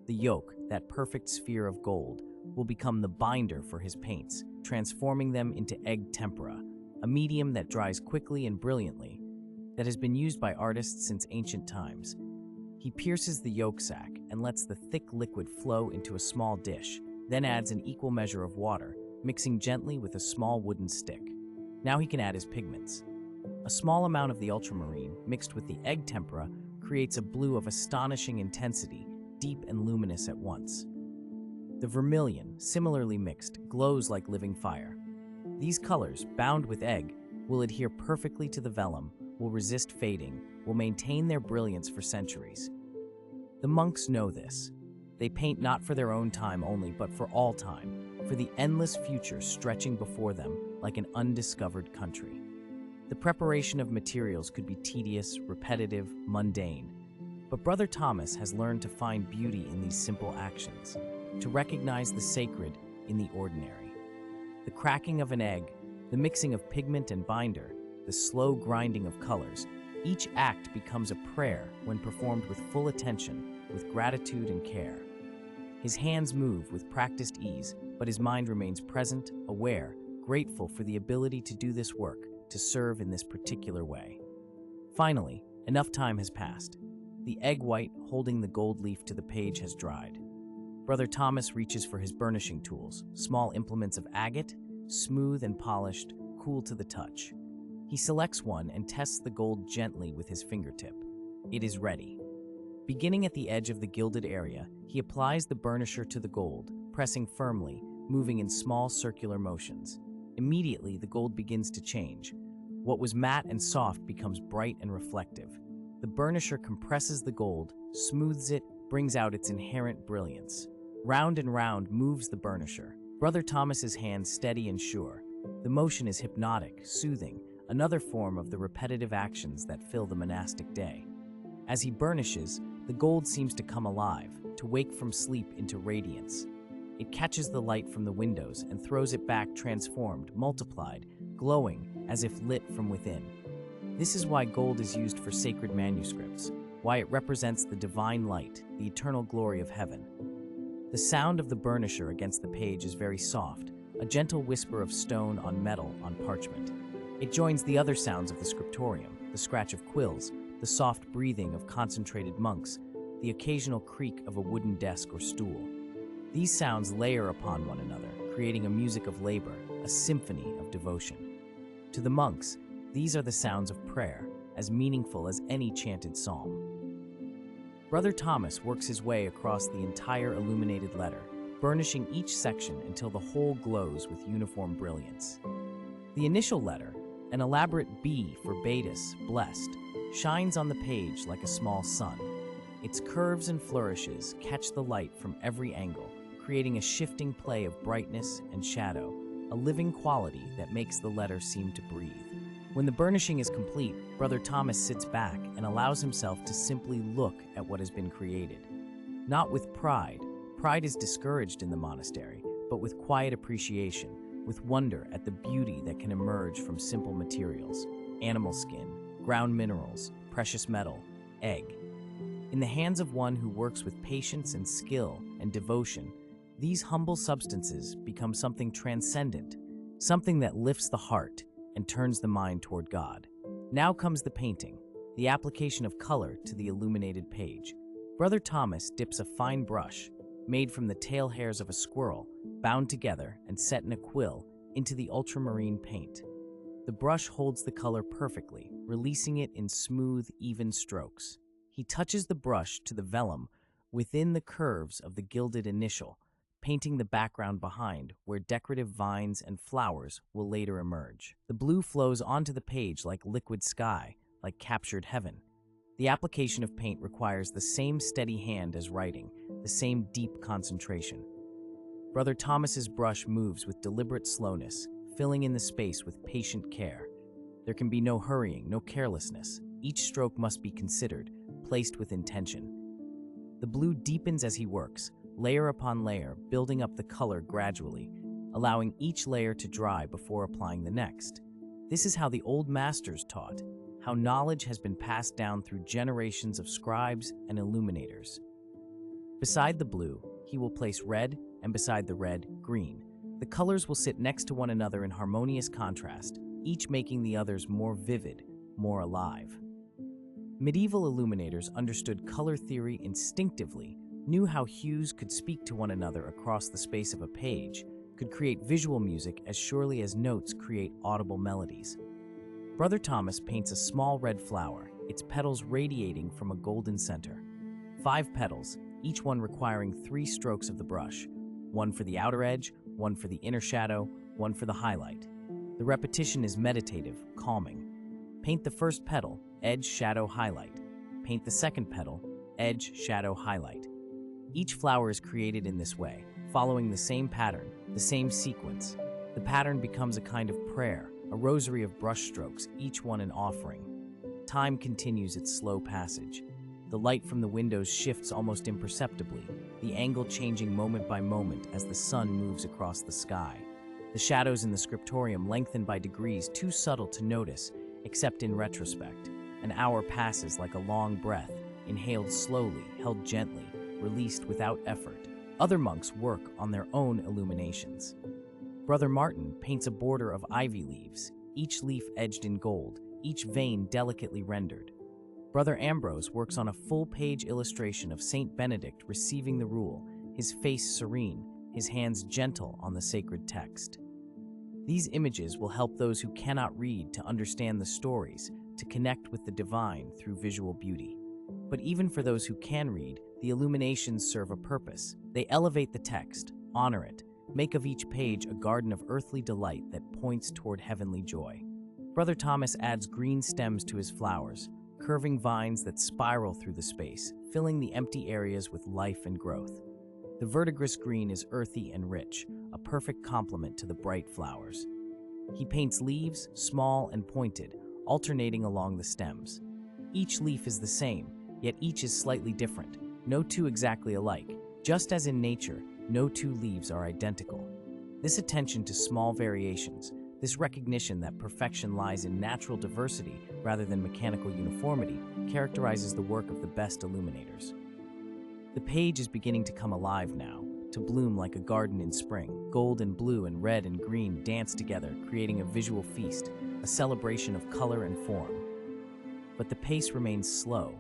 The yolk, that perfect sphere of gold, will become the binder for his paints, transforming them into egg tempera, a medium that dries quickly and brilliantly, that has been used by artists since ancient times. He pierces the yolk sac and lets the thick liquid flow into a small dish, then adds an equal measure of water, mixing gently with a small wooden stick. Now he can add his pigments. A small amount of the ultramarine, mixed with the egg tempera, creates a blue of astonishing intensity, deep and luminous at once. The vermilion, similarly mixed, glows like living fire. These colors, bound with egg, will adhere perfectly to the vellum, will resist fading, will maintain their brilliance for centuries. The monks know this. They paint not for their own time only, but for all time, for the endless future stretching before them like an undiscovered country. The preparation of materials could be tedious, repetitive, mundane, but Brother Thomas has learned to find beauty in these simple actions, to recognize the sacred in the ordinary. The cracking of an egg, the mixing of pigment and binder, the slow grinding of colors, each act becomes a prayer when performed with full attention, with gratitude and care. His hands move with practiced ease, but his mind remains present, aware, grateful for the ability to do this work, to serve in this particular way. Finally, enough time has passed. The egg white holding the gold leaf to the page has dried. Brother Thomas reaches for his burnishing tools, small implements of agate, smooth and polished, cool to the touch. He selects one and tests the gold gently with his fingertip. It is ready. Beginning at the edge of the gilded area, he applies the burnisher to the gold, pressing firmly, moving in small circular motions. Immediately, the gold begins to change. What was matte and soft becomes bright and reflective. The burnisher compresses the gold, smooths it, brings out its inherent brilliance. Round and round moves the burnisher. Brother Thomas's hand steady and sure. The motion is hypnotic, soothing, another form of the repetitive actions that fill the monastic day. As he burnishes, the gold seems to come alive, to wake from sleep into radiance. It catches the light from the windows and throws it back transformed, multiplied, glowing, as if lit from within. This is why gold is used for sacred manuscripts, why it represents the divine light, the eternal glory of heaven. The sound of the burnisher against the page is very soft, a gentle whisper of stone on metal on parchment. It joins the other sounds of the scriptorium, the scratch of quills, the soft breathing of concentrated monks, the occasional creak of a wooden desk or stool. These sounds layer upon one another, creating a music of labor, a symphony of devotion. To the monks, these are the sounds of prayer, as meaningful as any chanted psalm. Brother Thomas works his way across the entire illuminated letter, burnishing each section until the whole glows with uniform brilliance. The initial letter, an elaborate B for Beatus, blessed, shines on the page like a small sun. Its curves and flourishes catch the light from every angle, creating a shifting play of brightness and shadow, a living quality that makes the letter seem to breathe. When the burnishing is complete, Brother Thomas sits back and allows himself to simply look at what has been created. Not with pride. Pride is discouraged in the monastery, but with quiet appreciation, with wonder at the beauty that can emerge from simple materials: animal skin, ground minerals, precious metal, egg. In the hands of one who works with patience and skill and devotion, these humble substances become something transcendent, something that lifts the heart and turns the mind toward God. Now comes the painting, the application of color to the illuminated page. Brother Thomas dips a fine brush, made from the tail hairs of a squirrel, bound together and set in a quill, into the ultramarine paint. The brush holds the color perfectly, releasing it in smooth, even strokes. He touches the brush to the vellum within the curves of the gilded initial, painting the background behind, where decorative vines and flowers will later emerge. The blue flows onto the page like liquid sky, like captured heaven. The application of paint requires the same steady hand as writing, the same deep concentration. Brother Thomas's brush moves with deliberate slowness, filling in the space with patient care. There can be no hurrying, no carelessness. Each stroke must be considered, placed with intention. The blue deepens as he works, layer upon layer, building up the color gradually, allowing each layer to dry before applying the next. This is how the old masters taught, how knowledge has been passed down through generations of scribes and illuminators. Beside the blue, he will place red, and beside the red, green. The colors will sit next to one another in harmonious contrast, each making the others more vivid, more alive. Medieval illuminators understood color theory instinctively, knew how hues could speak to one another across the space of a page, could create visual music as surely as notes create audible melodies. Brother Thomas paints a small red flower, its petals radiating from a golden center. 5 petals, each one requiring 3 strokes of the brush, one for the outer edge, one for the inner shadow, one for the highlight. The repetition is meditative, calming. Paint the first petal, edge, shadow, highlight. Paint the second petal, edge, shadow, highlight. Each flower is created in this way, following the same pattern, the same sequence. The pattern becomes a kind of prayer, a rosary of brushstrokes, each one an offering. Time continues its slow passage. The light from the windows shifts almost imperceptibly, the angle changing moment by moment as the sun moves across the sky. The shadows in the scriptorium lengthen by degrees too subtle to notice, except in retrospect. An hour passes like a long breath, inhaled slowly, held gently, released without effort. Other monks work on their own illuminations. Brother Martin paints a border of ivy leaves, each leaf edged in gold, each vein delicately rendered. Brother Ambrose works on a full-page illustration of Saint Benedict receiving the rule, his face serene, his hands gentle on the sacred text. These images will help those who cannot read to understand the stories, to connect with the divine through visual beauty. But even for those who can read, the illuminations serve a purpose. They elevate the text, honor it, make of each page a garden of earthly delight that points toward heavenly joy. Brother Thomas adds green stems to his flowers, curving vines that spiral through the space, filling the empty areas with life and growth. The verdigris green is earthy and rich, a perfect complement to the bright flowers. He paints leaves, small and pointed, alternating along the stems. Each leaf is the same, yet each is slightly different, no two exactly alike. Just as in nature, no 2 leaves are identical. This attention to small variations, this recognition that perfection lies in natural diversity rather than mechanical uniformity, characterizes the work of the best illuminators. The page is beginning to come alive now, to bloom like a garden in spring. Gold and blue and red and green dance together, creating a visual feast, a celebration of color and form. But the pace remains slow,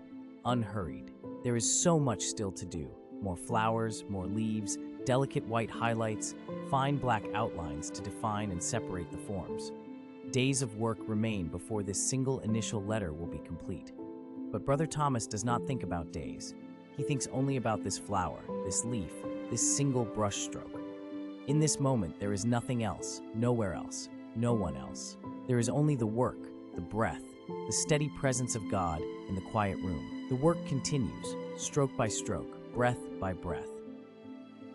unhurried. There is so much still to do. More flowers, more leaves, delicate white highlights, fine black outlines to define and separate the forms. Days of work remain before this single initial letter will be complete. But Brother Thomas does not think about days. He thinks only about this flower, this leaf, this single brush stroke. In this moment, there is nothing else, nowhere else, no one else. There is only the work, the breath, the steady presence of God in the quiet room. The work continues, stroke by stroke, breath by breath.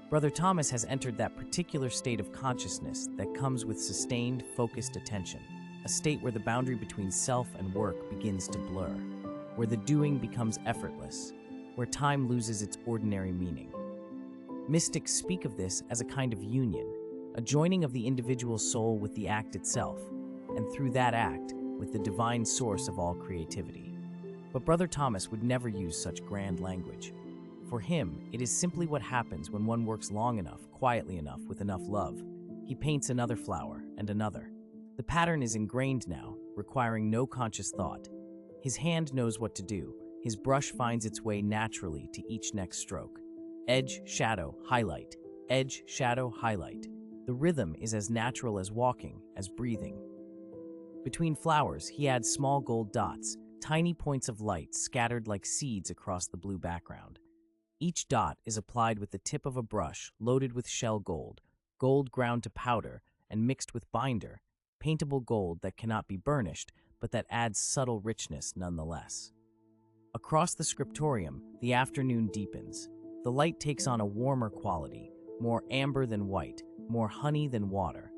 Brother Thomas has entered that particular state of consciousness that comes with sustained, focused attention, a state where the boundary between self and work begins to blur, where the doing becomes effortless, where time loses its ordinary meaning. Mystics speak of this as a kind of union, a joining of the individual soul with the act itself, and through that act, with the divine source of all creativity. But Brother Thomas would never use such grand language. For him, it is simply what happens when one works long enough, quietly enough, with enough love. He paints another flower, and another. The pattern is ingrained now, requiring no conscious thought. His hand knows what to do. His brush finds its way naturally to each next stroke. Edge, shadow, highlight. Edge, shadow, highlight. The rhythm is as natural as walking, as breathing. Between flowers, he adds small gold dots, tiny points of light scattered like seeds across the blue background. Each dot is applied with the tip of a brush loaded with shell gold, gold ground to powder and mixed with binder, paintable gold that cannot be burnished, but that adds subtle richness nonetheless. Across the scriptorium, the afternoon deepens. The light takes on a warmer quality, more amber than white, more honey than water.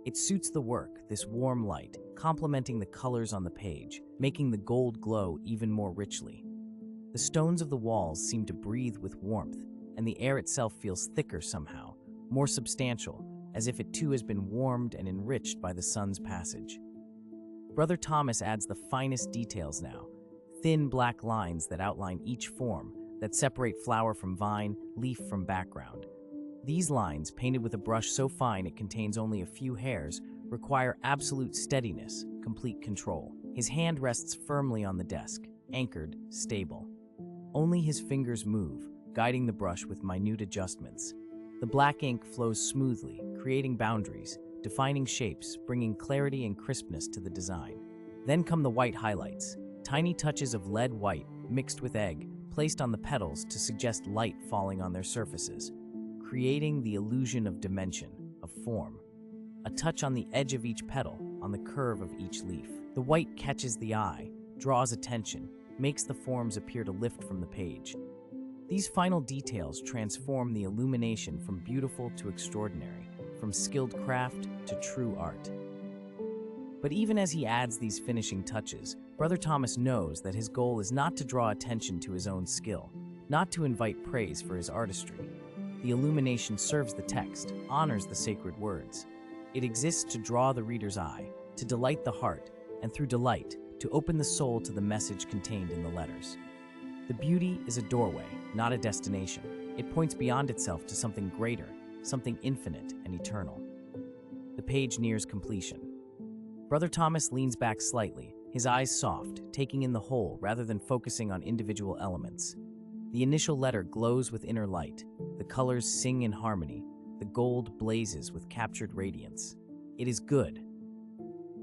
It suits the work, this warm light, complementing the colors on the page, making the gold glow even more richly. The stones of the walls seem to breathe with warmth, and the air itself feels thicker somehow, more substantial, as if it too has been warmed and enriched by the sun's passage. Brother Thomas adds the finest details now, thin black lines that outline each form, that separate flower from vine, leaf from background. These lines, painted with a brush so fine it contains only a few hairs, require absolute steadiness, complete control. His hand rests firmly on the desk, anchored, stable. Only his fingers move, guiding the brush with minute adjustments. The black ink flows smoothly, creating boundaries, defining shapes, bringing clarity and crispness to the design. Then come the white highlights, tiny touches of lead white mixed with egg, placed on the petals to suggest light falling on their surfaces, creating the illusion of dimension, of form. A touch on the edge of each petal, on the curve of each leaf. The white catches the eye, draws attention, makes the forms appear to lift from the page. These final details transform the illumination from beautiful to extraordinary, from skilled craft to true art. But even as he adds these finishing touches, Brother Thomas knows that his goal is not to draw attention to his own skill, not to invite praise for his artistry. The illumination serves the text, honors the sacred words. It exists to draw the reader's eye, to delight the heart, and through delight, to open the soul to the message contained in the letters. The beauty is a doorway, not a destination. It points beyond itself to something greater, something infinite and eternal. The page nears completion. Brother Thomas leans back slightly, his eyes soft, taking in the whole rather than focusing on individual elements. The initial letter glows with inner light. The colors sing in harmony. The gold blazes with captured radiance. It is good.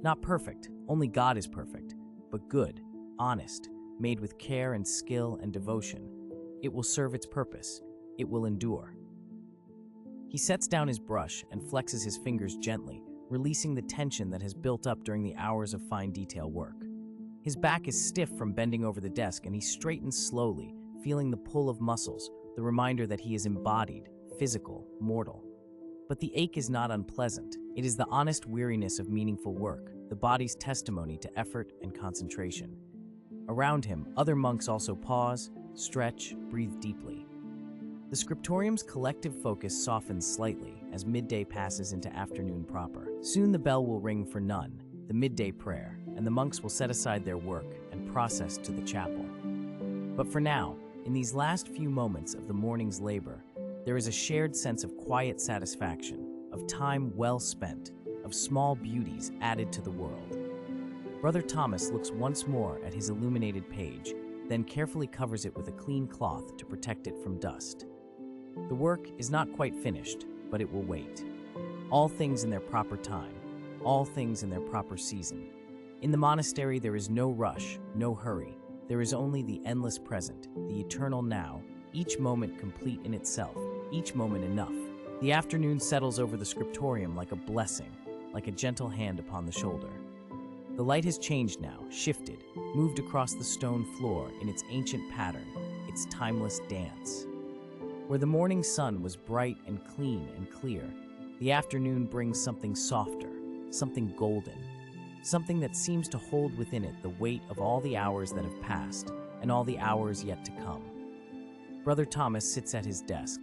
Not perfect, only God is perfect, but good, honest, made with care and skill and devotion. It will serve its purpose. It will endure. He sets down his brush and flexes his fingers gently, releasing the tension that has built up during the hours of fine detail work. His back is stiff from bending over the desk, and he straightens slowly, feeling the pull of muscles, the reminder that he is embodied, physical, mortal. But the ache is not unpleasant. It is the honest weariness of meaningful work, the body's testimony to effort and concentration. Around him, other monks also pause, stretch, breathe deeply. The Scriptorium's collective focus softens slightly as midday passes into afternoon proper. Soon the bell will ring for none, the midday prayer, and the monks will set aside their work and process to the chapel. But for now, in these last few moments of the morning's labor, there is a shared sense of quiet satisfaction, of time well spent, of small beauties added to the world. Brother Thomas looks once more at his illuminated page, then carefully covers it with a clean cloth to protect it from dust. The work is not quite finished, but it will wait. All things in their proper time, all things in their proper season. In the monastery there is no rush, no hurry. There is only the endless present, the eternal now, each moment complete in itself, each moment enough. The afternoon settles over the scriptorium like a blessing, like a gentle hand upon the shoulder. The light has changed now, shifted, moved across the stone floor in its ancient pattern, its timeless dance. Where the morning sun was bright and clean and clear, the afternoon brings something softer, something golden, something that seems to hold within it the weight of all the hours that have passed and all the hours yet to come. Brother Thomas sits at his desk,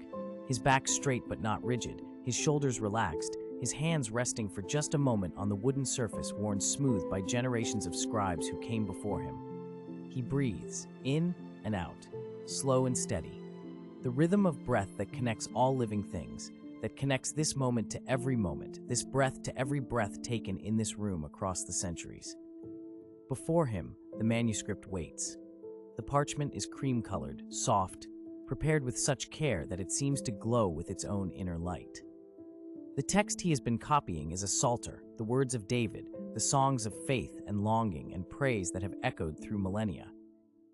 his back straight but not rigid, his shoulders relaxed, his hands resting for just a moment on the wooden surface worn smooth by generations of scribes who came before him. He breathes, in and out, slow and steady. The rhythm of breath that connects all living things, that connects this moment to every moment, this breath to every breath taken in this room across the centuries. Before him, the manuscript waits. The parchment is cream-colored, soft, prepared with such care that it seems to glow with its own inner light. The text he has been copying is a psalter, the words of David, the songs of faith and longing and praise that have echoed through millennia.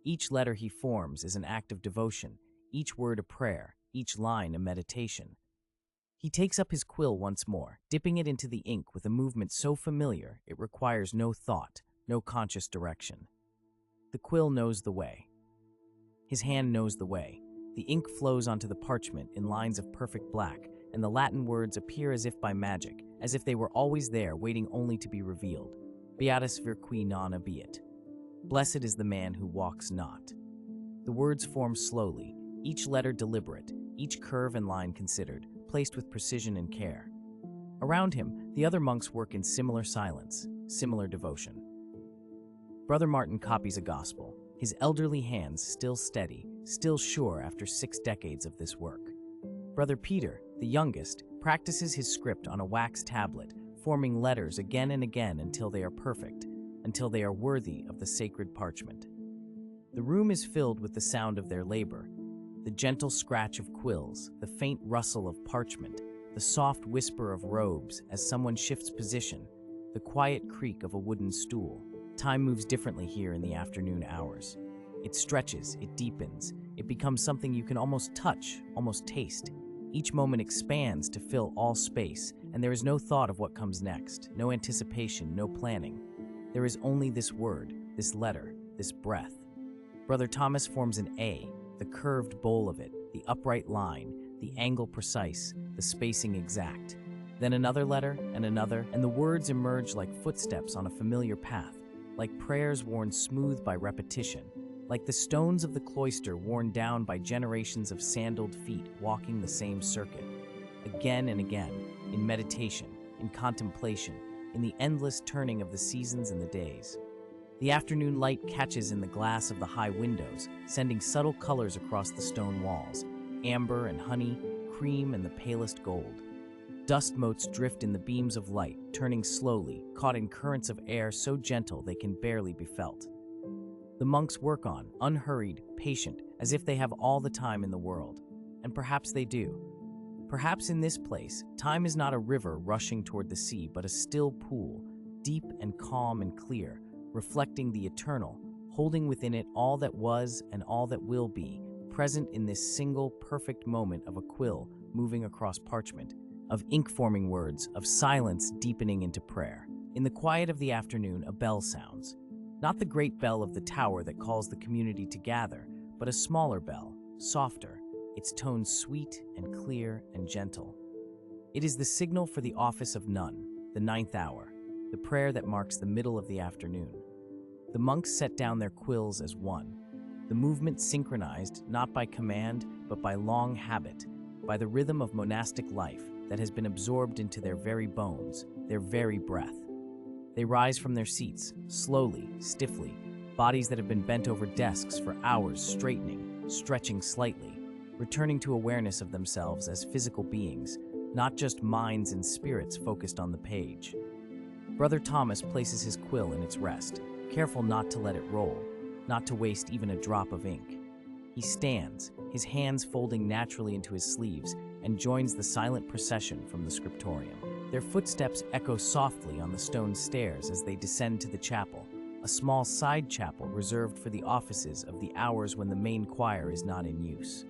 Each letter he forms is an act of devotion, each word a prayer, each line a meditation. He takes up his quill once more, dipping it into the ink with a movement so familiar it requires no thought, no conscious direction. The quill knows the way. His hand knows the way. The ink flows onto the parchment in lines of perfect black, and the Latin words appear as if by magic, as if they were always there, waiting only to be revealed. Beatus vir qui non abiet. Blessed is the man who walks not. The words form slowly, each letter deliberate, each curve and line considered, placed with precision and care. Around him, the other monks work in similar silence, similar devotion. Brother Martin copies a gospel, his elderly hands still steady, still sure after 6 decades of this work. Brother Peter, the youngest, practices his script on a wax tablet, forming letters again and again until they are perfect, until they are worthy of the sacred parchment. The room is filled with the sound of their labor, the gentle scratch of quills, the faint rustle of parchment, the soft whisper of robes as someone shifts position, the quiet creak of a wooden stool. Time moves differently here in the afternoon hours. It stretches, it deepens, it becomes something you can almost touch, almost taste. Each moment expands to fill all space, and there is no thought of what comes next, no anticipation, no planning. There is only this word, this letter, this breath. Brother Thomas forms an A, the curved bowl of it, the upright line, the angle precise, the spacing exact. Then another letter, and the words emerge like footsteps on a familiar path, like prayers worn smooth by repetition, like the stones of the cloister worn down by generations of sandaled feet walking the same circuit, again and again, in meditation, in contemplation, in the endless turning of the seasons and the days. The afternoon light catches in the glass of the high windows, sending subtle colors across the stone walls, amber and honey, cream and the palest gold. Dust motes drift in the beams of light, turning slowly, caught in currents of air so gentle they can barely be felt. The monks work on, unhurried, patient, as if they have all the time in the world. And perhaps they do. Perhaps in this place, time is not a river rushing toward the sea, but a still pool, deep and calm and clear, reflecting the eternal, holding within it all that was and all that will be, present in this single perfect moment of a quill moving across parchment, of ink-forming words, of silence deepening into prayer. In the quiet of the afternoon, a bell sounds. Not the great bell of the tower that calls the community to gather, but a smaller bell, softer, its tones sweet and clear and gentle. It is the signal for the office of none, the 9th hour, the prayer that marks the middle of the afternoon. The monks set down their quills as one, the movement synchronized not by command, but by long habit, by the rhythm of monastic life that has been absorbed into their very bones, their very breath. They rise from their seats, slowly, stiffly, bodies that have been bent over desks for hours straightening, stretching slightly, returning to awareness of themselves as physical beings, not just minds and spirits focused on the page. Brother Thomas places his quill in its rest, careful not to let it roll, not to waste even a drop of ink. He stands, his hands folding naturally into his sleeves, and joins the silent procession from the Scriptorium. Their footsteps echo softly on the stone stairs as they descend to the chapel, a small side chapel reserved for the offices of the hours when the main choir is not in use.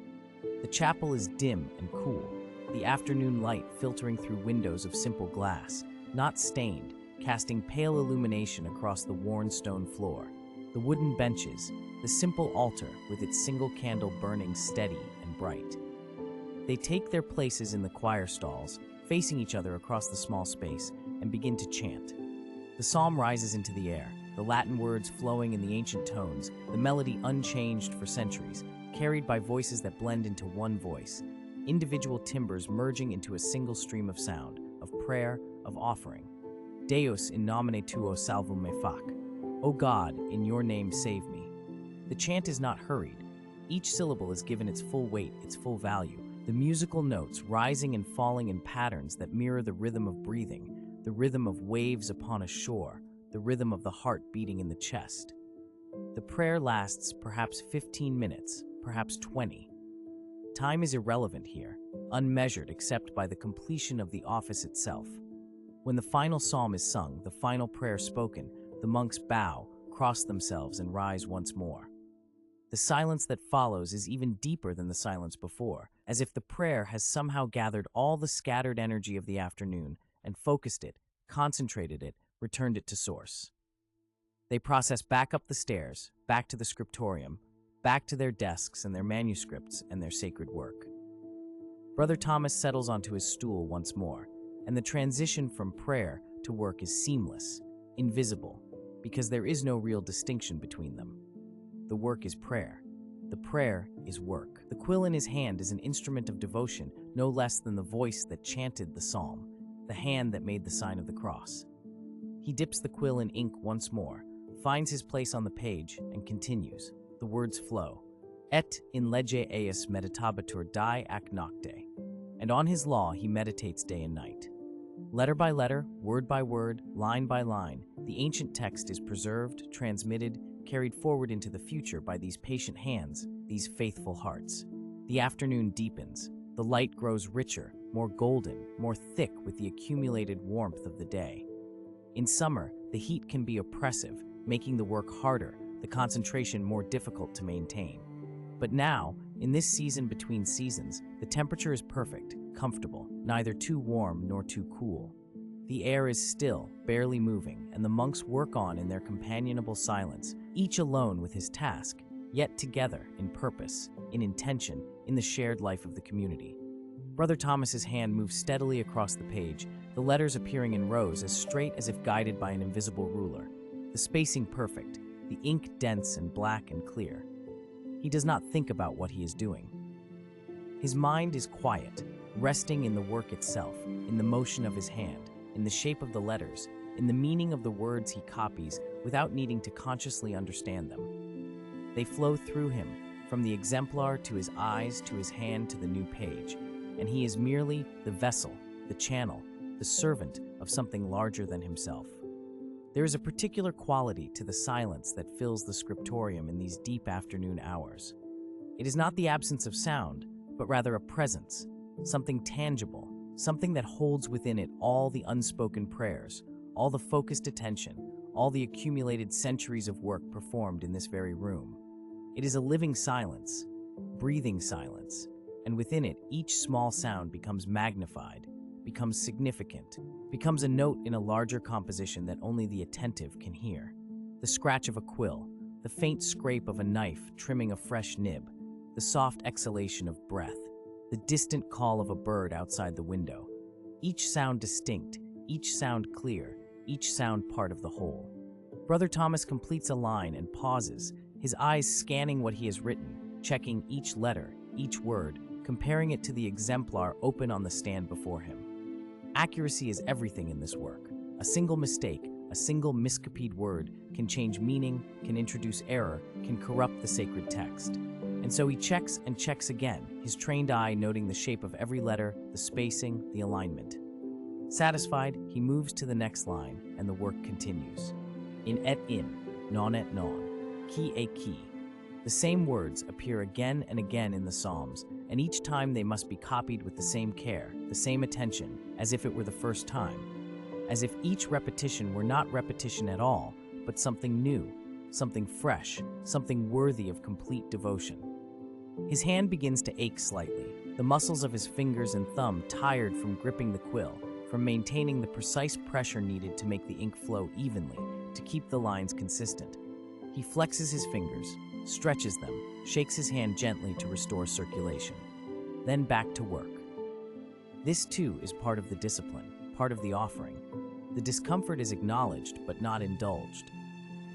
The chapel is dim and cool, the afternoon light filtering through windows of simple glass, not stained, casting pale illumination across the worn stone floor. The wooden benches, the simple altar with its single candle burning steady and bright. They take their places in the choir stalls, facing each other across the small space, and begin to chant. The psalm rises into the air, the Latin words flowing in the ancient tones, the melody unchanged for centuries, carried by voices that blend into one voice, individual timbres merging into a single stream of sound, of prayer, of offering. Deus in nomine tuo salvum me fac. O God, in your name save me. The chant is not hurried. Each syllable is given its full weight, its full value, the musical notes rising and falling in patterns that mirror the rhythm of breathing, the rhythm of waves upon a shore, the rhythm of the heart beating in the chest. The prayer lasts perhaps 15 minutes, perhaps 20. Time is irrelevant here, unmeasured except by the completion of the office itself. When the final psalm is sung, the final prayer spoken, the monks bow, cross themselves, and rise once more. The silence that follows is even deeper than the silence before, as if the prayer has somehow gathered all the scattered energy of the afternoon and focused it, concentrated it, returned it to source. They process back up the stairs, back to the scriptorium, back to their desks and their manuscripts and their sacred work. Brother Thomas settles onto his stool once more, and the transition from prayer to work is seamless, invisible, because there is no real distinction between them. The work is prayer. The prayer is work. The quill in his hand is an instrument of devotion, no less than the voice that chanted the psalm, the hand that made the sign of the cross. He dips the quill in ink once more, finds his place on the page, and continues. The words flow. Et in lege eis meditabatur die ac nocte. And on his law he meditates day and night. Letter by letter, word by word, line by line, the ancient text is preserved, transmitted, carried forward into the future by these patient hands, these faithful hearts. The afternoon deepens. The light grows richer, more golden, more thick with the accumulated warmth of the day. In summer, the heat can be oppressive, making the work harder, the concentration more difficult to maintain. But now, in this season between seasons, the temperature is perfect, comfortable, neither too warm nor too cool. The air is still, barely moving, and the monks work on in their companionable silence, each alone with his task, yet together in purpose, in intention, in the shared life of the community. Brother Thomas's hand moves steadily across the page, the letters appearing in rows as straight as if guided by an invisible ruler. The spacing perfect, the ink dense and black and clear. He does not think about what he is doing. His mind is quiet, resting in the work itself, in the motion of his hand, in the shape of the letters, in the meaning of the words he copies without needing to consciously understand them. They flow through him, from the exemplar to his eyes to his hand to the new page, and he is merely the vessel, the channel, the servant of something larger than himself. There is a particular quality to the silence that fills the scriptorium in these deep afternoon hours. It is not the absence of sound, but rather a presence, something tangible, something that holds within it all the unspoken prayers, all the focused attention, all the accumulated centuries of work performed in this very room. It is a living silence, breathing silence, and within it each small sound becomes magnified, becomes significant, becomes a note in a larger composition that only the attentive can hear. The scratch of a quill, the faint scrape of a knife trimming a fresh nib, the soft exhalation of breath, the distant call of a bird outside the window. Each sound distinct, each sound clear, each sound part of the whole. Brother Thomas completes a line and pauses, his eyes scanning what he has written, checking each letter, each word, comparing it to the exemplar open on the stand before him. Accuracy is everything in this work. A single mistake, a single miscopied word can change meaning, can introduce error, can corrupt the sacred text. And so he checks and checks again, his trained eye noting the shape of every letter, the spacing, the alignment. Satisfied, he moves to the next line, and the work continues. In et in, non et non, qui et qui. The same words appear again and again in the Psalms, and each time they must be copied with the same care, the same attention, as if it were the first time. As if each repetition were not repetition at all, but something new, something fresh, something worthy of complete devotion. His hand begins to ache slightly, the muscles of his fingers and thumb tired from gripping the quill, from maintaining the precise pressure needed to make the ink flow evenly, to keep the lines consistent. He flexes his fingers, stretches them, shakes his hand gently to restore circulation. Then back to work. This too is part of the discipline, part of the offering. The discomfort is acknowledged but not indulged.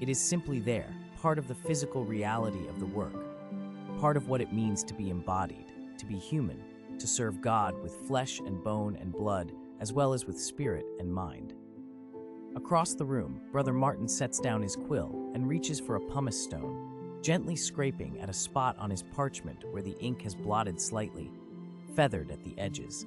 It is simply there, part of the physical reality of the work, part of what it means to be embodied, to be human, to serve God with flesh and bone and blood, as well as with spirit and mind. Across the room, Brother Martin sets down his quill and reaches for a pumice stone, gently scraping at a spot on his parchment where the ink has blotted slightly, feathered at the edges.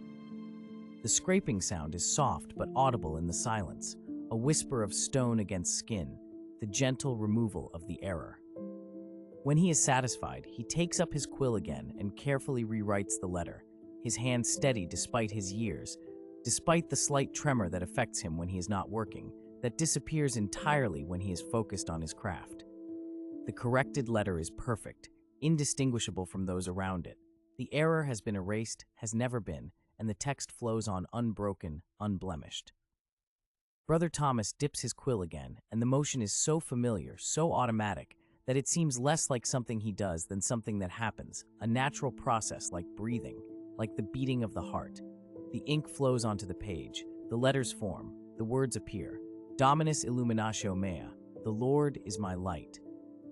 The scraping sound is soft but audible in the silence, a whisper of stone against skin, the gentle removal of the error. When he is satisfied, he takes up his quill again and carefully rewrites the letter, his hand steady despite his years, despite the slight tremor that affects him when he is not working, that disappears entirely when he is focused on his craft. The corrected letter is perfect, indistinguishable from those around it. The error has been erased, has never been, and the text flows on unbroken, unblemished. Brother Thomas dips his quill again, and the motion is so familiar, so automatic, that it seems less like something he does than something that happens, a natural process like breathing, like the beating of the heart. The ink flows onto the page, the letters form, the words appear. Dominus illuminatio mea, the Lord is my light.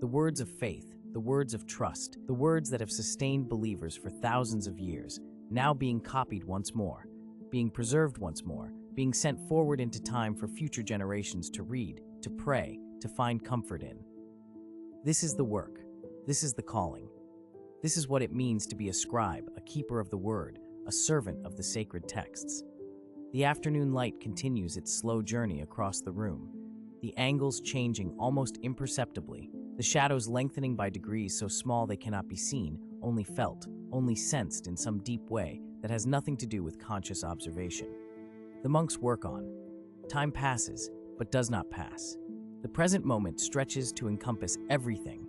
The words of faith, the words of trust, the words that have sustained believers for thousands of years, now being copied once more, being preserved once more, being sent forward into time for future generations to read, to pray, to find comfort in. This is the work. This is the calling. This is what it means to be a scribe, a keeper of the word, a servant of the sacred texts. The afternoon light continues its slow journey across the room, the angles changing almost imperceptibly, the shadows lengthening by degrees so small they cannot be seen, only felt, only sensed in some deep way that has nothing to do with conscious observation. The monks work on. Time passes, but does not pass. The present moment stretches to encompass everything,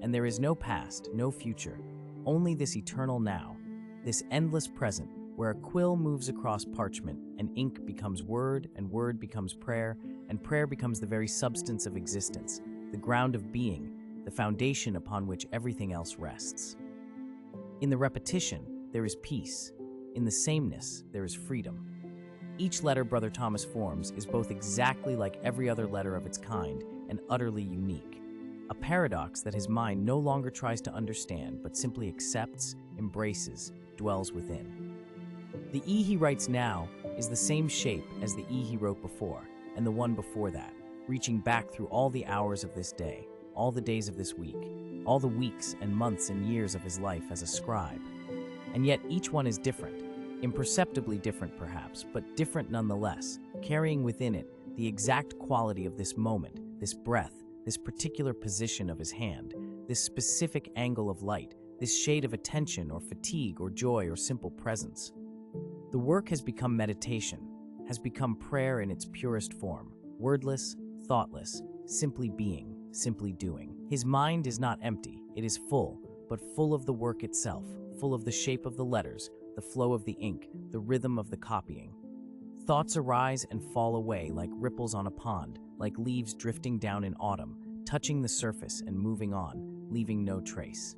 and there is no past, no future, only this eternal now, this endless present where a quill moves across parchment and ink becomes word and word becomes prayer and prayer becomes the very substance of existence, the ground of being, the foundation upon which everything else rests. In the repetition, there is peace. In the sameness, there is freedom. Each letter Brother Thomas forms is both exactly like every other letter of its kind and utterly unique, a paradox that his mind no longer tries to understand but simply accepts, embraces, dwells within. The E he writes now is the same shape as the E he wrote before, and the one before that, reaching back through all the hours of this day, all the days of this week, all the weeks and months and years of his life as a scribe. And yet each one is different, imperceptibly different perhaps, but different nonetheless, carrying within it the exact quality of this moment, this breath, this particular position of his hand, this specific angle of light, this shade of attention or fatigue or joy or simple presence. The work has become meditation, has become prayer in its purest form, wordless, thoughtless, simply being, simply doing. His mind is not empty, it is full, but full of the work itself, full of the shape of the letters, the flow of the ink, the rhythm of the copying. Thoughts arise and fall away like ripples on a pond, like leaves drifting down in autumn, touching the surface and moving on, leaving no trace.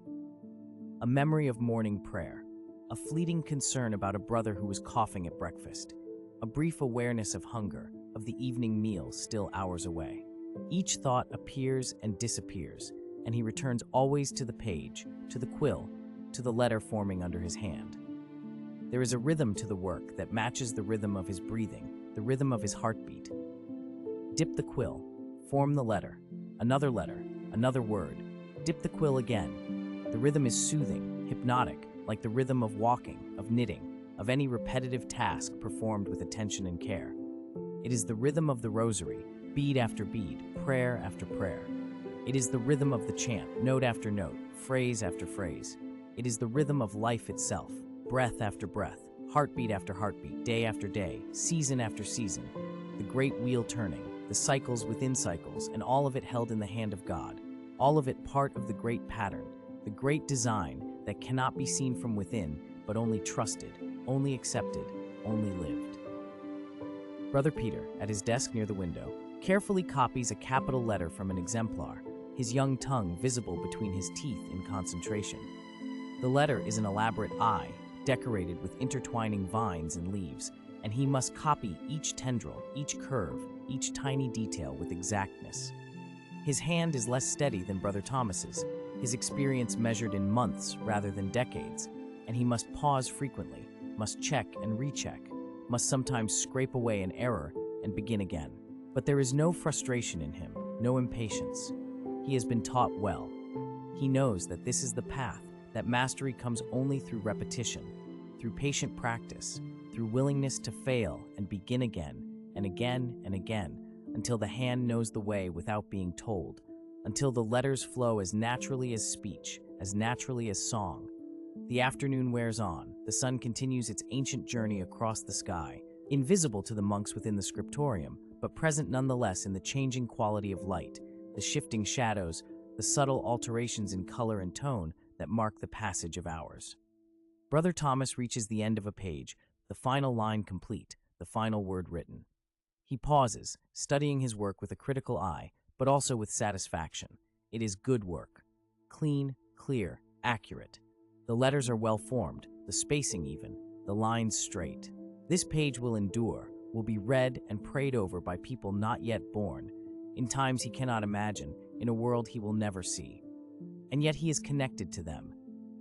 A memory of morning prayer, a fleeting concern about a brother who was coughing at breakfast, a brief awareness of hunger, of the evening meal still hours away. Each thought appears and disappears, and he returns always to the page, to the quill, to the letter forming under his hand. There is a rhythm to the work that matches the rhythm of his breathing, the rhythm of his heartbeat. Dip the quill, form the letter, another word, dip the quill again. The rhythm is soothing, hypnotic, like the rhythm of walking, of knitting, of any repetitive task performed with attention and care. It is the rhythm of the rosary, bead after bead, prayer after prayer. It is the rhythm of the chant, note after note, phrase after phrase. It is the rhythm of life itself, breath after breath, heartbeat after heartbeat, day after day, season after season, the great wheel turning, the cycles within cycles, and all of it held in the hand of God, all of it part of the great pattern, the great design that cannot be seen from within, but only trusted, only accepted, only lived. Brother Peter, at his desk near the window, carefully copies a capital letter from an exemplar, his young tongue visible between his teeth in concentration. The letter is an elaborate I, decorated with intertwining vines and leaves, and he must copy each tendril, each curve, each tiny detail with exactness. His hand is less steady than Brother Thomas's, his experience measured in months rather than decades, and he must pause frequently, must check and recheck, must sometimes scrape away an error and begin again. But there is no frustration in him, no impatience. He has been taught well. He knows that this is the path, that mastery comes only through repetition, through patient practice, through willingness to fail and begin again and again and again, until the hand knows the way without being told, until the letters flow as naturally as speech, as naturally as song. The afternoon wears on, the sun continues its ancient journey across the sky, invisible to the monks within the scriptorium, but present nonetheless in the changing quality of light, the shifting shadows, the subtle alterations in color and tone that mark the passage of hours. Brother Thomas reaches the end of a page, the final line complete, the final word written. He pauses, studying his work with a critical eye, but also with satisfaction. It is good work. Clean, clear, accurate. The letters are well formed, the spacing even, the lines straight. This page will endure, will be read and prayed over by people not yet born, in times he cannot imagine, in a world he will never see. And yet he is connected to them,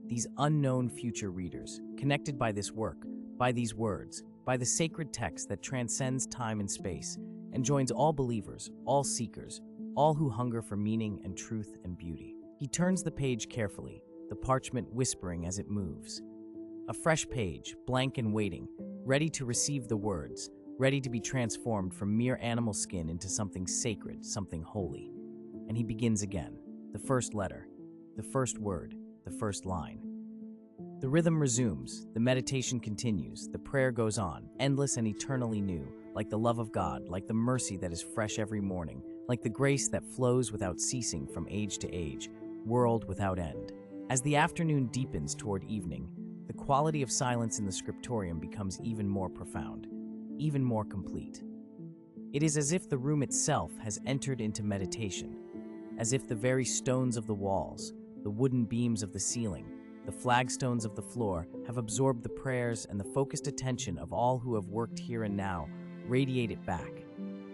these unknown future readers, connected by this work, by these words, by the sacred text that transcends time and space, and joins all believers, all seekers, all who hunger for meaning and truth and beauty. He turns the page carefully, the parchment whispering as it moves. A fresh page, blank and waiting, ready to receive the words, ready to be transformed from mere animal skin into something sacred, something holy. And he begins again, the first letter, the first word, the first line. The rhythm resumes, the meditation continues, the prayer goes on, endless and eternally new, like the love of God, like the mercy that is fresh every morning, like the grace that flows without ceasing from age to age, world without end. As the afternoon deepens toward evening, the quality of silence in the scriptorium becomes even more profound, even more complete. It is as if the room itself has entered into meditation, as if the very stones of the walls, the wooden beams of the ceiling, the flagstones of the floor have absorbed the prayers and the focused attention of all who have worked here and now, radiate it back,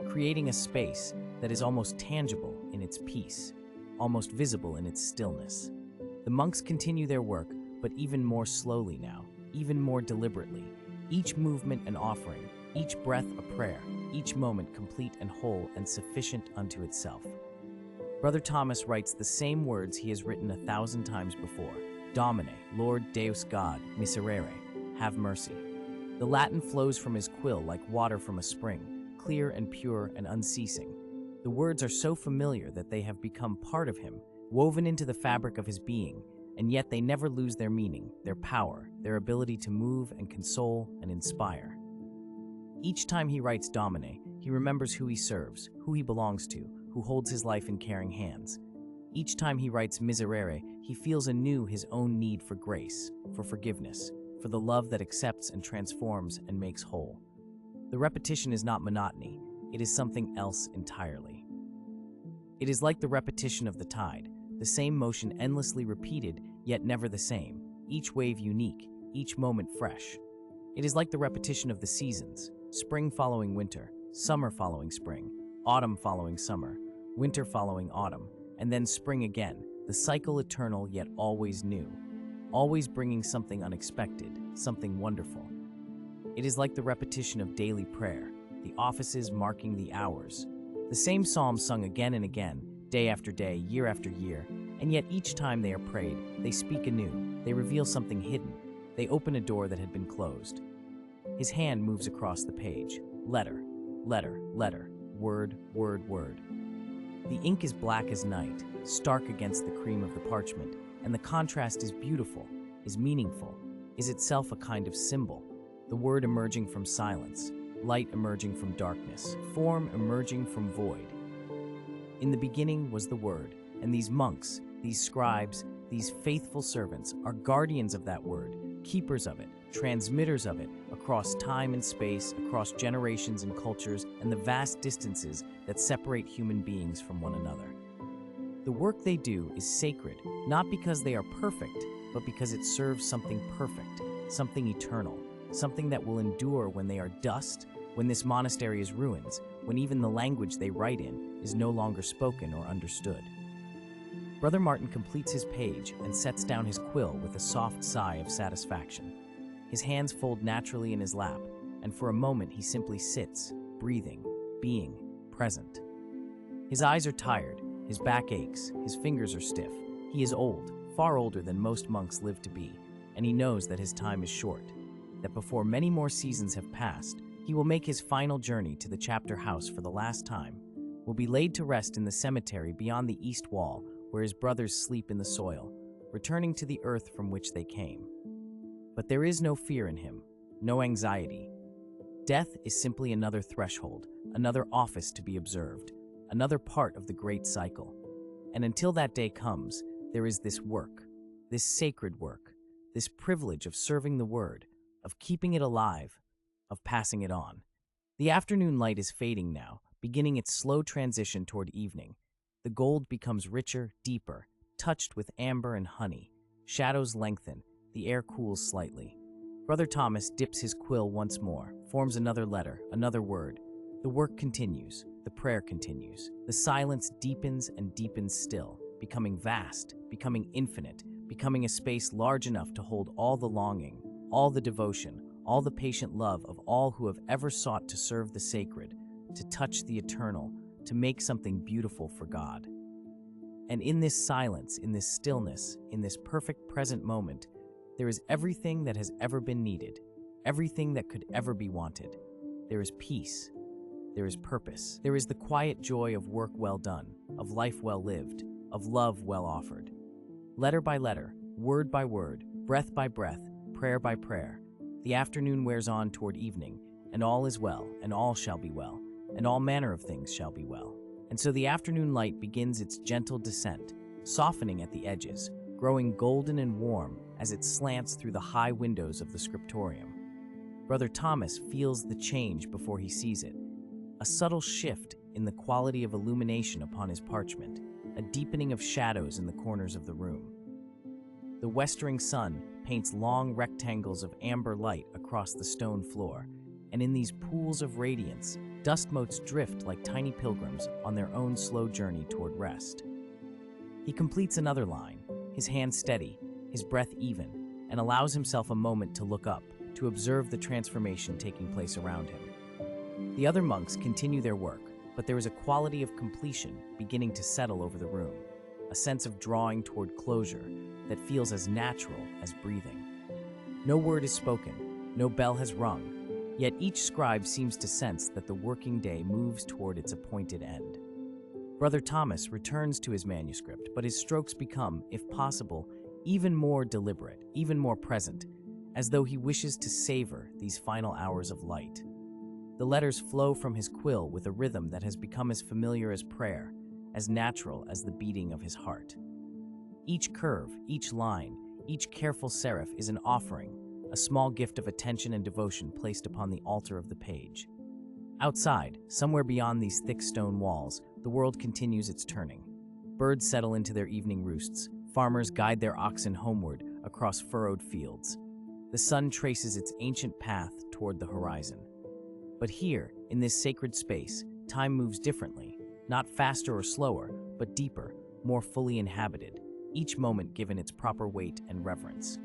creating a space that is almost tangible in its peace, almost visible in its stillness. The monks continue their work, but even more slowly now, even more deliberately, each movement an offering, each breath a prayer, each moment complete and whole and sufficient unto itself. Brother Thomas writes the same words he has written 1,000 times before. Domine, Lord Deus God, miserere, have mercy. The Latin flows from his quill like water from a spring, clear and pure and unceasing. The words are so familiar that they have become part of him, woven into the fabric of his being, and yet they never lose their meaning, their power, their ability to move and console and inspire. Each time he writes Domine, he remembers who he serves, who he belongs to, who holds his life in caring hands. Each time he writes miserere, he feels anew his own need for grace, for forgiveness, for the love that accepts and transforms and makes whole. The repetition is not monotony, it is something else entirely. It is like the repetition of the tide, the same motion endlessly repeated, yet never the same, each wave unique, each moment fresh. It is like the repetition of the seasons, spring following winter, summer following spring, autumn following summer, winter following autumn, and then spring again, the cycle eternal yet always new, always bringing something unexpected, something wonderful. It is like the repetition of daily prayer, the offices marking the hours, the same psalms sung again and again, day after day, year after year, and yet each time they are prayed, they speak anew, they reveal something hidden, they open a door that had been closed. His hand moves across the page, letter, letter, letter, word, word, word. The ink is black as night, stark against the cream of the parchment, and the contrast is beautiful, is meaningful, is itself a kind of symbol, the word emerging from silence, light emerging from darkness, form emerging from void. In the beginning was the Word, and these monks, these scribes, these faithful servants are guardians of that word, keepers of it, transmitters of it, across time and space, across generations and cultures, and the vast distances that separate human beings from one another. The work they do is sacred, not because they are perfect, but because it serves something perfect, something eternal, something that will endure when they are dust, when this monastery is ruins, when even the language they write in is no longer spoken or understood. Brother Martin completes his page and sets down his quill with a soft sigh of satisfaction. His hands fold naturally in his lap, and for a moment he simply sits, breathing, being, present. His eyes are tired, his back aches, his fingers are stiff. He is old, far older than most monks live to be, and he knows that his time is short, that before many more seasons have passed, he will make his final journey to the chapter house for the last time, will be laid to rest in the cemetery beyond the east wall where his brothers sleep in the soil, returning to the earth from which they came. But there is no fear in him, no anxiety. Death is simply another threshold, another office to be observed, another part of the great cycle. And until that day comes, there is this work, this sacred work, this privilege of serving the word, of keeping it alive, of passing it on. The afternoon light is fading now, beginning its slow transition toward evening. The gold becomes richer, deeper, touched with amber and honey. Shadows lengthen, the air cools slightly. Brother Thomas dips his quill once more, forms another letter, another word. The work continues, the prayer continues. The silence deepens and deepens still, becoming vast, becoming infinite, becoming a space large enough to hold all the longing, all the devotion, all the patient love of all who have ever sought to serve the sacred, to touch the eternal, to make something beautiful for God. And in this silence, in this stillness, in this perfect present moment, there is everything that has ever been needed, everything that could ever be wanted. There is peace. There is purpose. There is the quiet joy of work well done, of life well lived, of love well offered. Letter by letter, word by word, breath by breath, prayer by prayer, the afternoon wears on toward evening, and all is well, and all shall be well, and all manner of things shall be well. And so the afternoon light begins its gentle descent, softening at the edges, growing golden and warm as it slants through the high windows of the Scriptorium. Brother Thomas feels the change before he sees it, a subtle shift in the quality of illumination upon his parchment, a deepening of shadows in the corners of the room. The westering sun paints long rectangles of amber light across the stone floor, and in these pools of radiance, dust motes drift like tiny pilgrims on their own slow journey toward rest. He completes another line, his hand steady, his breath even, and allows himself a moment to look up, to observe the transformation taking place around him. The other monks continue their work, but there is a quality of completion beginning to settle over the room, a sense of drawing toward closure that feels as natural as breathing. No word is spoken, no bell has rung, yet each scribe seems to sense that the working day moves toward its appointed end. Brother Thomas returns to his manuscript, but his strokes become, if possible, even more deliberate, even more present, as though he wishes to savor these final hours of light. The letters flow from his quill with a rhythm that has become as familiar as prayer, as natural as the beating of his heart. Each curve, each line, each careful serif is an offering, a small gift of attention and devotion placed upon the altar of the page. Outside, somewhere beyond these thick stone walls, the world continues its turning. Birds settle into their evening roosts, farmers guide their oxen homeward across furrowed fields. The sun traces its ancient path toward the horizon. But here, in this sacred space, time moves differently, not faster or slower, but deeper, more fully inhabited, each moment given its proper weight and reverence.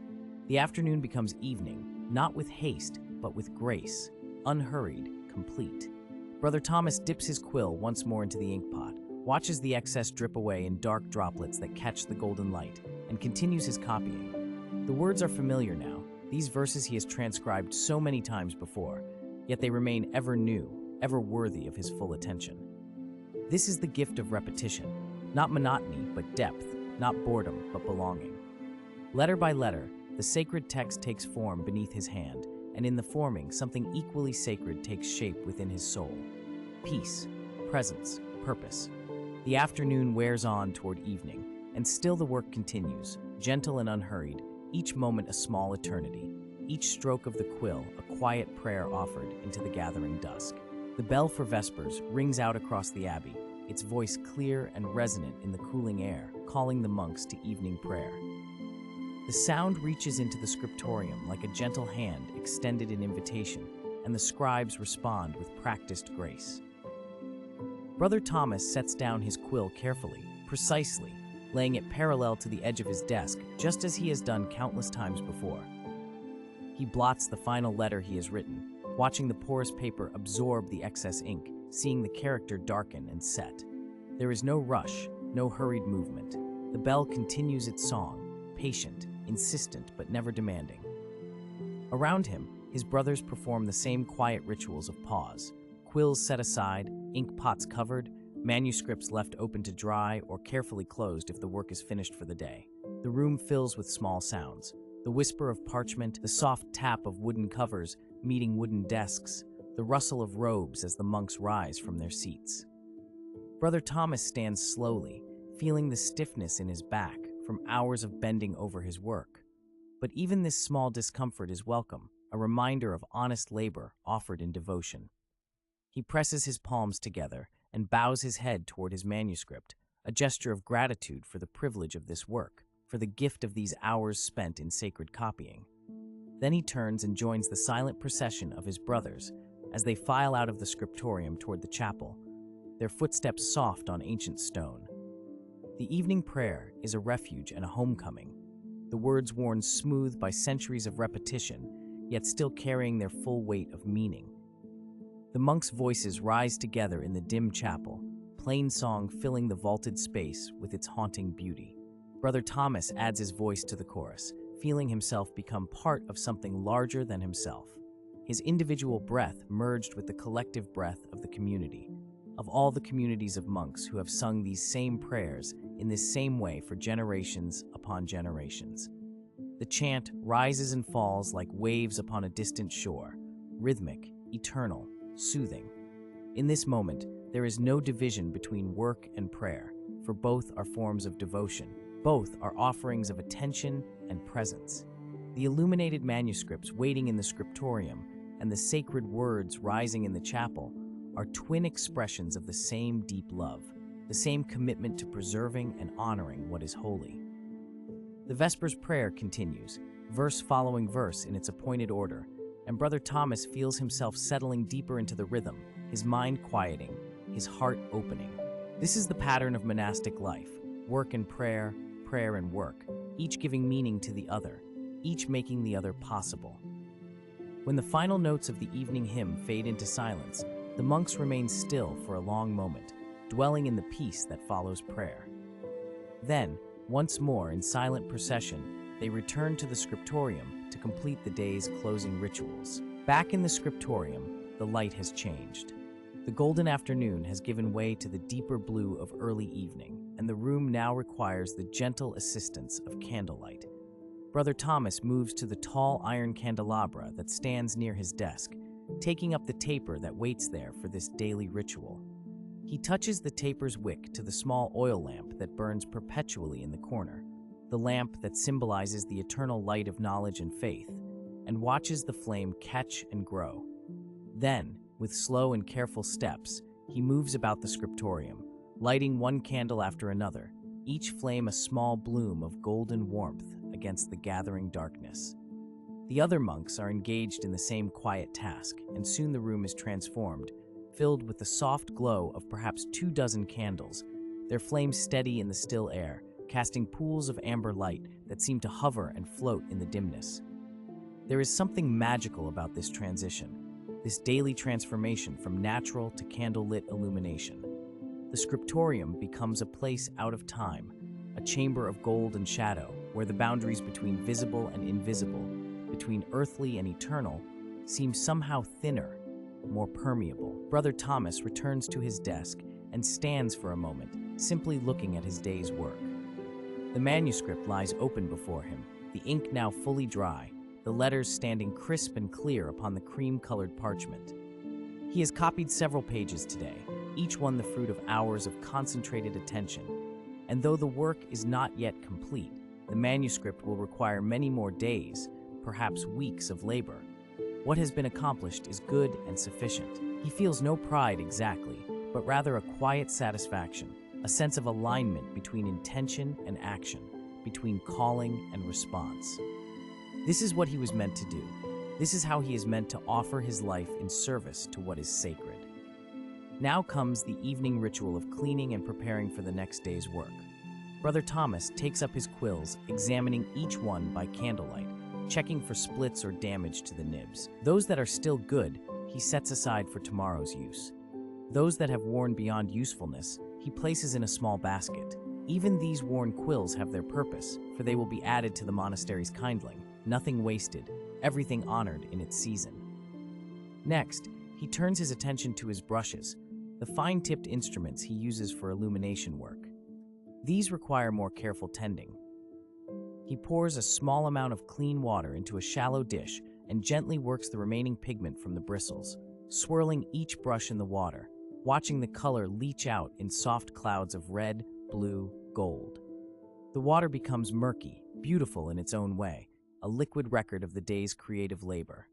The afternoon becomes evening, not with haste, but with grace, unhurried, complete. Brother Thomas dips his quill once more into the ink pot, watches the excess drip away in dark droplets that catch the golden light, and continues his copying. The words are familiar now, these verses he has transcribed so many times before, yet they remain ever new, ever worthy of his full attention. This is the gift of repetition, not monotony, but depth, not boredom, but belonging. Letter by letter, the sacred text takes form beneath his hand, and in the forming, something equally sacred takes shape within his soul. Peace, presence, purpose. The afternoon wears on toward evening, and still the work continues, gentle and unhurried, each moment a small eternity, each stroke of the quill a quiet prayer offered into the gathering dusk. The bell for Vespers rings out across the Abbey, its voice clear and resonant in the cooling air, calling the monks to evening prayer. The sound reaches into the Scriptorium like a gentle hand extended in invitation, and the scribes respond with practiced grace. Brother Thomas sets down his quill carefully, precisely, laying it parallel to the edge of his desk, just as he has done countless times before. He blots the final letter he has written, watching the porous paper absorb the excess ink, seeing the character darken and set. There is no rush, no hurried movement. The bell continues its song, patient, insistent, but never demanding. Around him, his brothers perform the same quiet rituals of pause, quills set aside, ink pots covered, manuscripts left open to dry or carefully closed if the work is finished for the day. The room fills with small sounds, the whisper of parchment, the soft tap of wooden covers meeting wooden desks, the rustle of robes as the monks rise from their seats. Brother Thomas stands slowly, feeling the stiffness in his back from hours of bending over his work. But even this small discomfort is welcome, a reminder of honest labor offered in devotion. He presses his palms together and bows his head toward his manuscript, a gesture of gratitude for the privilege of this work, for the gift of these hours spent in sacred copying. Then he turns and joins the silent procession of his brothers as they file out of the scriptorium toward the chapel, their footsteps soft on ancient stone. The evening prayer is a refuge and a homecoming, the words worn smooth by centuries of repetition, yet still carrying their full weight of meaning. The monks' voices rise together in the dim chapel, plain song filling the vaulted space with its haunting beauty. Brother Thomas adds his voice to the chorus, feeling himself become part of something larger than himself. His individual breath merged with the collective breath of the community, of all the communities of monks who have sung these same prayers in this same way for generations upon generations. The chant rises and falls like waves upon a distant shore, rhythmic, eternal, soothing. In this moment, there is no division between work and prayer, for both are forms of devotion. Both are offerings of attention and presence. The illuminated manuscripts waiting in the scriptorium and the sacred words rising in the chapel are twin expressions of the same deep love, the same commitment to preserving and honoring what is holy. The Vespers prayer continues, verse following verse in its appointed order, and Brother Thomas feels himself settling deeper into the rhythm, his mind quieting, his heart opening. This is the pattern of monastic life, work and prayer, prayer and work, each giving meaning to the other, each making the other possible. When the final notes of the evening hymn fade into silence, the monks remain still for a long moment, dwelling in the peace that follows prayer. Then, once more in silent procession, they return to the scriptorium to complete the day's closing rituals. Back in the scriptorium, the light has changed. The golden afternoon has given way to the deeper blue of early evening, and the room now requires the gentle assistance of candlelight. Brother Thomas moves to the tall iron candelabra that stands near his desk, taking up the taper that waits there for this daily ritual. He touches the taper's wick to the small oil lamp that burns perpetually in the corner, the lamp that symbolizes the eternal light of knowledge and faith, and watches the flame catch and grow. Then, with slow and careful steps, he moves about the scriptorium, lighting one candle after another, each flame a small bloom of golden warmth against the gathering darkness. The other monks are engaged in the same quiet task, and soon the room is transformed, filled with the soft glow of perhaps 24 candles, their flames steady in the still air, casting pools of amber light that seem to hover and float in the dimness. There is something magical about this transition, this daily transformation from natural to candlelit illumination. The scriptorium becomes a place out of time, a chamber of gold and shadow, where the boundaries between visible and invisible, between earthly and eternal, seem somehow thinner, more permeable. Brother Thomas returns to his desk and stands for a moment, simply looking at his day's work. The manuscript lies open before him, the ink now fully dry, the letters standing crisp and clear upon the cream-colored parchment. He has copied several pages today, each one the fruit of hours of concentrated attention. And though the work is not yet complete, the manuscript will require many more days, perhaps weeks of labor. What has been accomplished is good and sufficient. He feels no pride exactly, but rather a quiet satisfaction, a sense of alignment between intention and action, between calling and response. This is what he was meant to do. This is how he is meant to offer his life in service to what is sacred. Now comes the evening ritual of cleaning and preparing for the next day's work. Brother Thomas takes up his quills, examining each one by candlelight, checking for splits or damage to the nibs. Those that are still good, he sets aside for tomorrow's use. Those that have worn beyond usefulness, he places in a small basket. Even these worn quills have their purpose, for they will be added to the monastery's kindling, nothing wasted, everything honored in its season. Next, he turns his attention to his brushes, the fine-tipped instruments he uses for illumination work. These require more careful tending. He pours a small amount of clean water into a shallow dish and gently works the remaining pigment from the bristles, swirling each brush in the water, watching the color leach out in soft clouds of red, blue, gold. The water becomes murky, beautiful in its own way, a liquid record of the day's creative labor.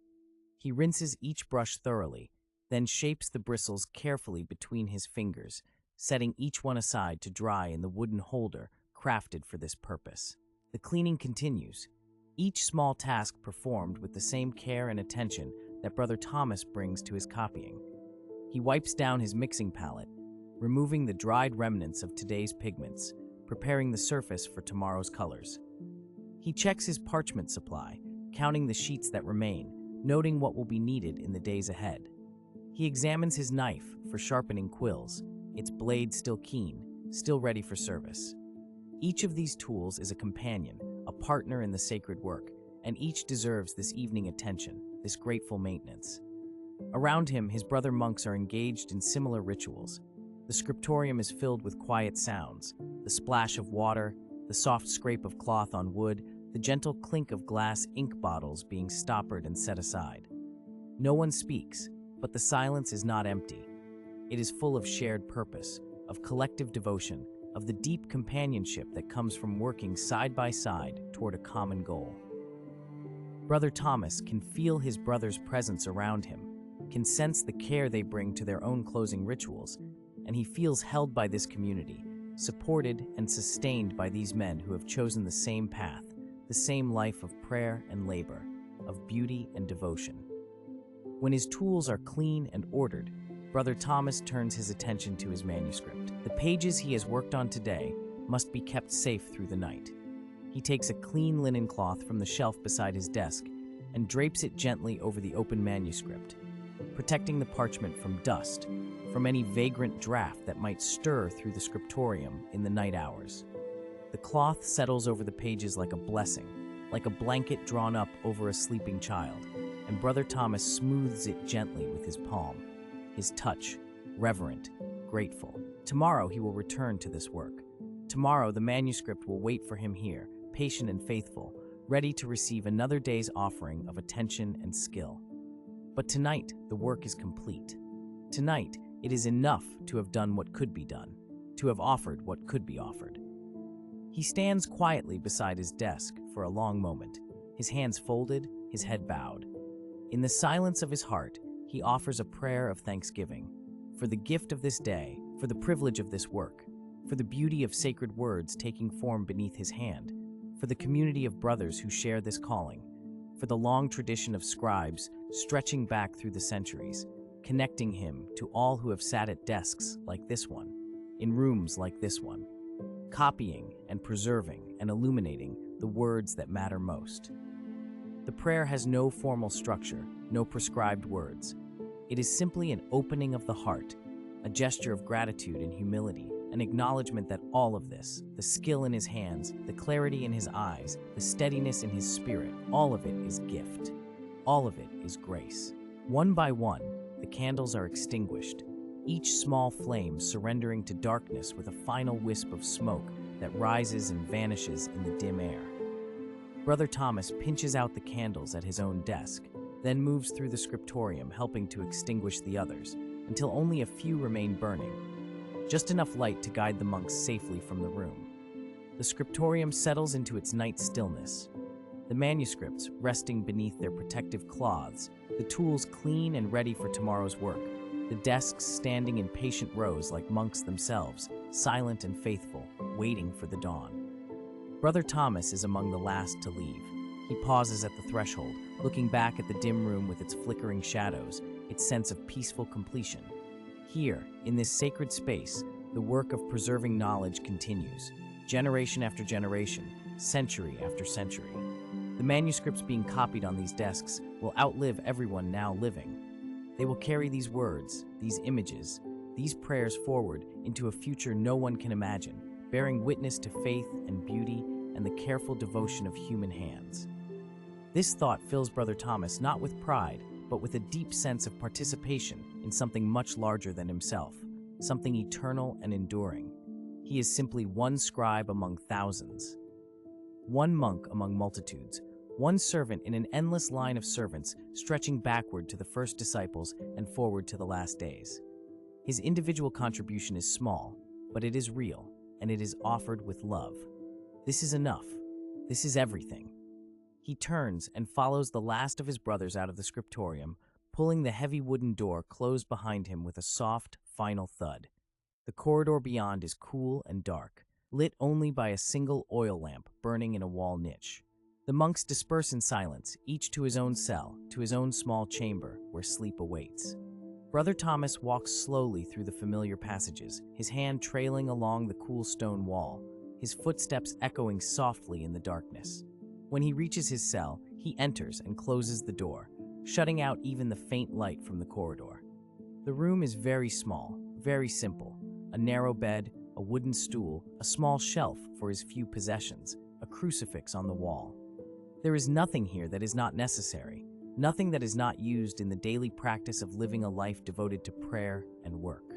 He rinses each brush thoroughly, then shapes the bristles carefully between his fingers, setting each one aside to dry in the wooden holder crafted for this purpose. The cleaning continues, each small task performed with the same care and attention that Brother Thomas brings to his copying. He wipes down his mixing palette, removing the dried remnants of today's pigments, preparing the surface for tomorrow's colors. He checks his parchment supply, counting the sheets that remain, noting what will be needed in the days ahead. He examines his knife for sharpening quills, its blade still keen, still ready for service. Each of these tools is a companion, a partner in the sacred work, and each deserves this evening attention, this grateful maintenance. Around him, his brother monks are engaged in similar rituals. The scriptorium is filled with quiet sounds, the splash of water, the soft scrape of cloth on wood, the gentle clink of glass ink bottles being stoppered and set aside. No one speaks, but the silence is not empty. It is full of shared purpose, of collective devotion, of the deep companionship that comes from working side by side toward a common goal. Brother Thomas can feel his brother's presence around him, can sense the care they bring to their own closing rituals, and he feels held by this community, supported and sustained by these men who have chosen the same path, the same life of prayer and labor, of beauty and devotion. When his tools are clean and ordered, Brother Thomas turns his attention to his manuscript. The pages he has worked on today must be kept safe through the night. He takes a clean linen cloth from the shelf beside his desk and drapes it gently over the open manuscript, protecting the parchment from dust, from any vagrant draft that might stir through the scriptorium in the night hours. The cloth settles over the pages like a blessing, like a blanket drawn up over a sleeping child, and Brother Thomas smooths it gently with his palm, his touch reverent, grateful. Tomorrow he will return to this work. Tomorrow the manuscript will wait for him here, patient and faithful, ready to receive another day's offering of attention and skill. But tonight the work is complete. Tonight it is enough to have done what could be done, to have offered what could be offered. He stands quietly beside his desk for a long moment, his hands folded, his head bowed. In the silence of his heart, he offers a prayer of thanksgiving for the gift of this day, for the privilege of this work, for the beauty of sacred words taking form beneath his hand, for the community of brothers who share this calling, for the long tradition of scribes stretching back through the centuries, connecting him to all who have sat at desks like this one, in rooms like this one, copying and preserving and illuminating the words that matter most. The prayer has no formal structure, no prescribed words. It is simply an opening of the heart, a gesture of gratitude and humility, an acknowledgement that all of this, the skill in his hands, the clarity in his eyes, the steadiness in his spirit, all of it is gift. All of it is grace. One by one, the candles are extinguished, each small flame surrendering to darkness with a final wisp of smoke that rises and vanishes in the dim air. Brother Thomas pinches out the candles at his own desk, then moves through the scriptorium, helping to extinguish the others, until only a few remain burning, just enough light to guide the monks safely from the room. The scriptorium settles into its night stillness, the manuscripts resting beneath their protective cloths, the tools clean and ready for tomorrow's work, the desks standing in patient rows like monks themselves, silent and faithful, waiting for the dawn. Brother Thomas is among the last to leave. He pauses at the threshold, looking back at the dim room with its flickering shadows, its sense of peaceful completion. Here, in this sacred space, the work of preserving knowledge continues, generation after generation, century after century. The manuscripts being copied on these desks will outlive everyone now living. They will carry these words, these images, these prayers forward into a future no one can imagine, bearing witness to faith and beauty and the careful devotion of human hands. This thought fills Brother Thomas not with pride, but with a deep sense of participation in something much larger than himself, something eternal and enduring. He is simply one scribe among thousands, one monk among multitudes, one servant in an endless line of servants stretching backward to the first disciples and forward to the last days. His individual contribution is small, but it is real, and it is offered with love. This is enough. This is everything. He turns and follows the last of his brothers out of the scriptorium, pulling the heavy wooden door closed behind him with a soft, final thud. The corridor beyond is cool and dark, lit only by a single oil lamp burning in a wall niche. The monks disperse in silence, each to his own cell, to his own small chamber, where sleep awaits. Brother Thomas walks slowly through the familiar passages, his hand trailing along the cool stone wall, his footsteps echoing softly in the darkness. When he reaches his cell, he enters and closes the door, shutting out even the faint light from the corridor. The room is very small, very simple. A narrow bed, a wooden stool, a small shelf for his few possessions, a crucifix on the wall. There is nothing here that is not necessary, nothing that is not used in the daily practice of living a life devoted to prayer and work.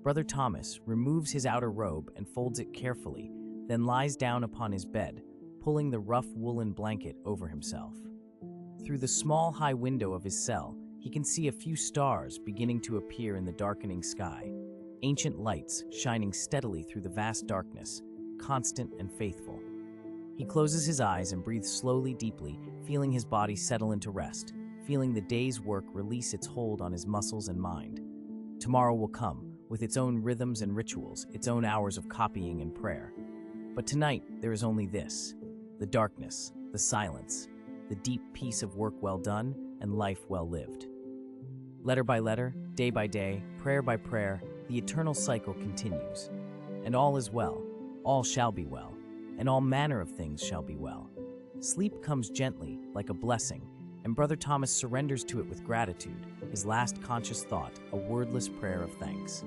Brother Thomas removes his outer robe and folds it carefully, then lies down upon his bed, pulling the rough woolen blanket over himself. Through the small high window of his cell, he can see a few stars beginning to appear in the darkening sky, ancient lights shining steadily through the vast darkness, constant and faithful. He closes his eyes and breathes slowly, deeply, feeling his body settle into rest, feeling the day's work release its hold on his muscles and mind. Tomorrow will come, with its own rhythms and rituals, its own hours of copying and prayer. But tonight, there is only this: the darkness, the silence, the deep peace of work well done and life well lived. Letter by letter, day by day, prayer by prayer, the eternal cycle continues. And all is well, all shall be well, and all manner of things shall be well. Sleep comes gently, like a blessing, and Brother Thomas surrenders to it with gratitude, his last conscious thought, a wordless prayer of thanks.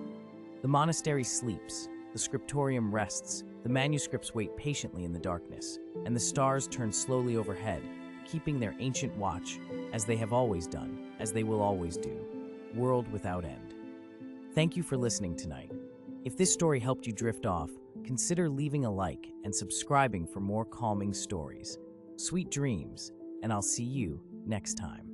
The monastery sleeps, the scriptorium rests, the manuscripts wait patiently in the darkness, and the stars turn slowly overhead, keeping their ancient watch, as they have always done, as they will always do, world without end. Thank you for listening tonight. If this story helped you drift off, consider leaving a like and subscribing for more calming stories. Sweet dreams, and I'll see you next time.